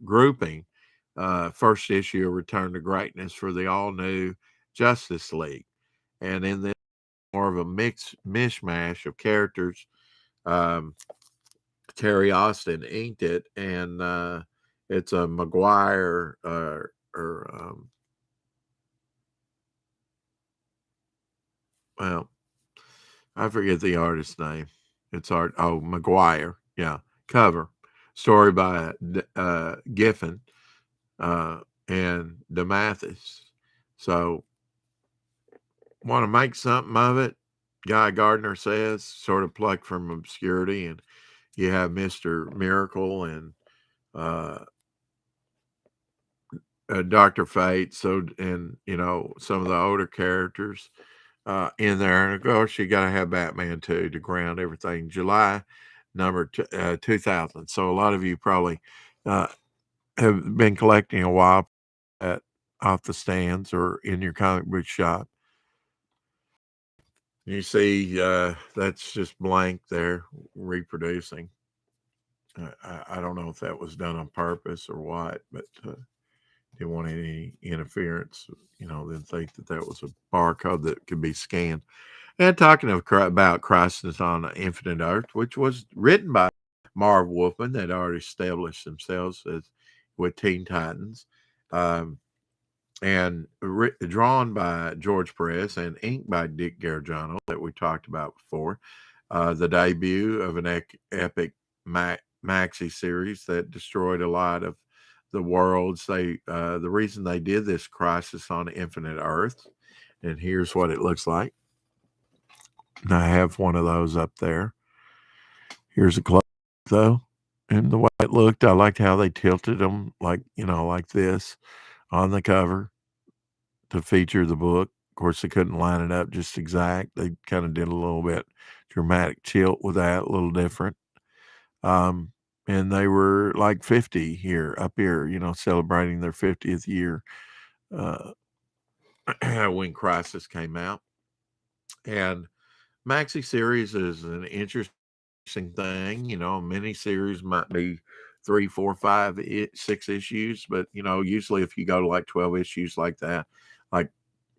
grouping, first issue of Return to Greatness for the all new Justice League, and in this more of a mishmash of characters. Terry Austin inked it, and it's a Maguire well, I forget the artist's name. It's Maguire. Yeah, cover. Story by Giffen and DeMathis. So, want to make something of it, Guy Gardner says, sort of plucked from obscurity. And you have Mr. Miracle and Dr. Fate. So, and, some of the older characters in there. And of course, you got to have Batman too to ground everything. July number 2000. So a lot of you probably have been collecting a while at off the stands or in your comic book shop. You see, that's just blank there, reproducing. I don't know if that was done on purpose or what, but didn't want any interference, then think that was a barcode that could be scanned. And talking about Crisis on Infinite Earth, which was written by Marv Wolfman, that already established themselves with Teen Titans, and drawn by George Perez and inked by Dick Gargiano, that we talked about before. The debut of an epic maxi series that destroyed a lot of the worlds. The reason they did this Crisis on Infinite Earth, and here's what it looks like. I have one of those up there. Here's a close though, and the way it looked, I liked how they tilted them like this on the cover to feature the book. Of course, they couldn't line it up just exact. They kind of did a little bit dramatic tilt with that, a little different. And they were like 50 up here, celebrating their 50th year when Crisis came out. And maxi series is an interesting thing. A mini series might be 3, 4, 5, 6 issues, but usually if you go to like 12 issues like that, like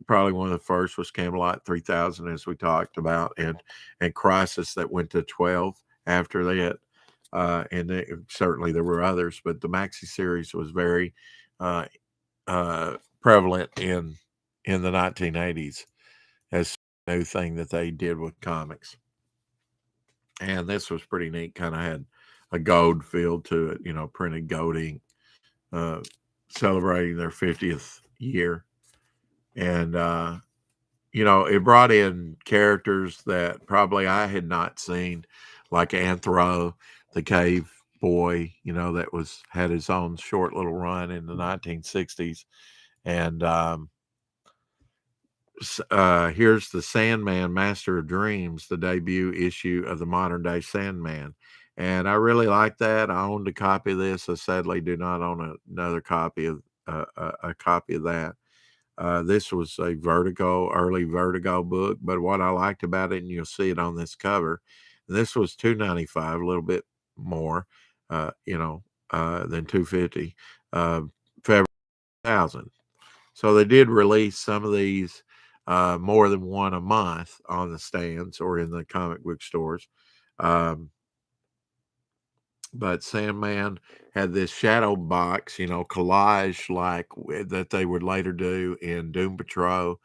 probably one of the first was Camelot 3000, as we talked about, and Crisis that went to 12 after that. And certainly there were others, but the maxi series was very prevalent in the 1980s as a new thing that they did with comics. And this was pretty neat. Kind of had a gold feel to it, printed gold ink, celebrating their 50th year. And it brought in characters that probably I had not seen, like Anthro, the cave boy, that had his own short little run in the 1960s. And here's the Sandman, Master of Dreams, the debut issue of the modern day Sandman. And I really like that. I owned a copy of this. I sadly do not own another copy of a copy of that. This was a early Vertigo book, but what I liked about it, and you'll see it on this cover, this was $2.95, a little bit more, than $2.50. February 2000. So they did release some of these more than one a month on the stands or in the comic book stores. Um, but Sandman had this shadow box, collage like that they would later do in Doom Patrol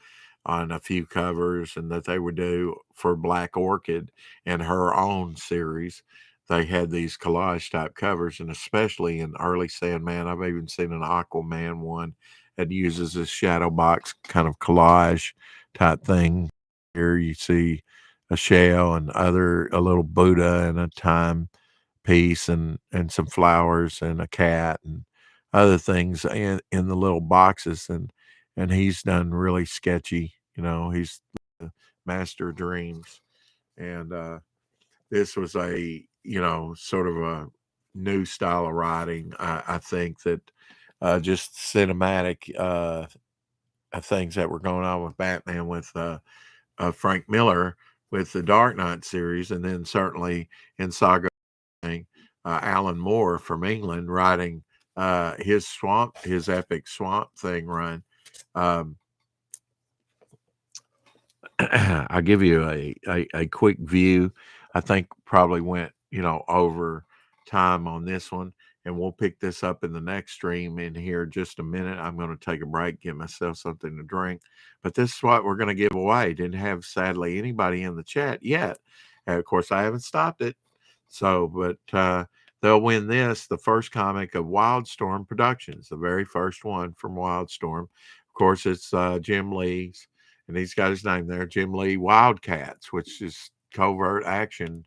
on a few covers, and that they would do for Black Orchid and her own series. They had these collage type covers, and especially in early Sandman, I've even seen an Aquaman one that uses this shadow box kind of collage type thing. Here you see a shell and a little Buddha and a time piece and some flowers and a cat and other things in the little boxes, and he's done really sketchy, he's the master of dreams. And this was a sort of a new style of writing. I think that just cinematic things that were going on with Batman with Frank Miller with the Dark Knight series, and then certainly in Saga Alan Moore from England writing his epic Swamp Thing run. Um, I'll give you a quick view. I think probably went over time on this one, and we'll pick this up in the next stream in here just a minute. I'm going to take a break, get myself something to drink. But this is what we're going to give away. Didn't have sadly anybody in the chat yet. And of course, I haven't stopped it. So, but they'll win this, the first comic of Wildstorm Productions, the very first one from Wildstorm. Of course, it's Jim Lee's, and he's got his name there, Jim Lee Wildcats, which is covert action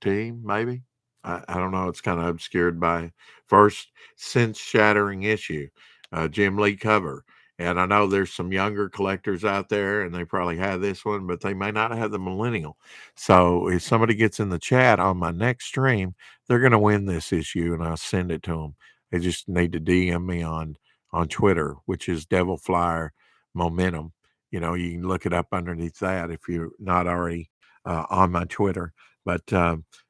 team, maybe. I don't know. It's kind of obscured by first sense-shattering issue, Jim Lee cover. And I know there's some younger collectors out there, and they probably have this one, but they may not have the Millennial. So if somebody gets in the chat on my next stream, they're going to win this issue, and I'll send it to them. They just need to DM me on Twitter, which is Devil Flyer Momentum. You can look it up underneath that if you're not already on my Twitter. But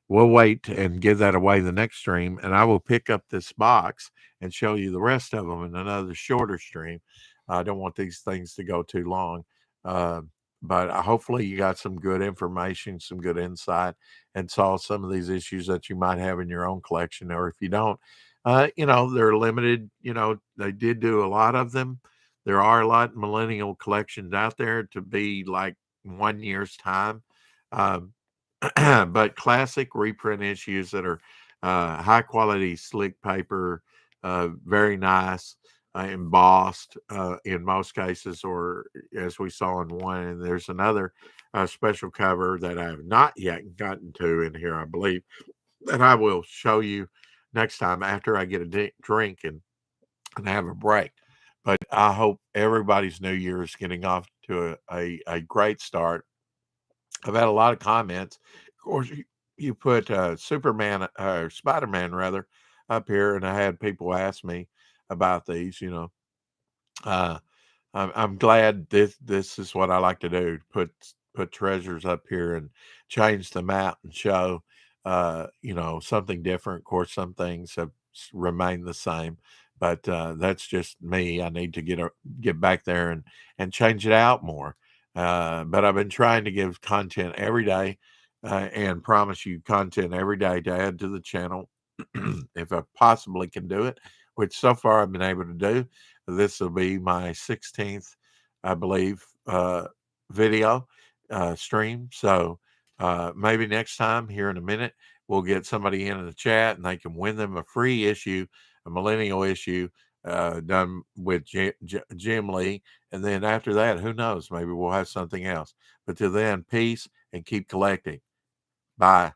we'll wait and give that away the next stream, and I will pick up this box and show you the rest of them in another shorter stream. I don't want these things to go too long. But hopefully you got some good information, some good insight, and saw some of these issues that you might have in your own collection. Or if you don't, they're limited. They did do a lot of them. There are a lot of millennial collections out there to be like 1 year's time. But classic reprint issues that are high quality, slick paper, very nice, embossed in most cases, or as we saw in one. And there's another special cover that I have not yet gotten to in here, I believe, that I will show you next time after I get a drink and have a break. But I hope everybody's New Year is getting off to a great start. I've had a lot of comments. Of course, you put Superman, or Spider-Man rather, up here, and I had people ask me about these. Uh, I'm glad this is what I like to do. Put treasures up here and change them out and show something different. Of course, some things have remained the same, but that's just me. I need to get back there and change it out more. But I've been trying to give content every day, and promise you content every day to add to the channel if I possibly can do it, which so far I've been able to do. This will be my 16th, I believe, video stream. So maybe next time here in a minute, we'll get somebody in the chat and they can win them a free issue, a millennial issue done with Jim Lee. And then after that, who knows? Maybe we'll have something else. But till then, peace and keep collecting. Bye.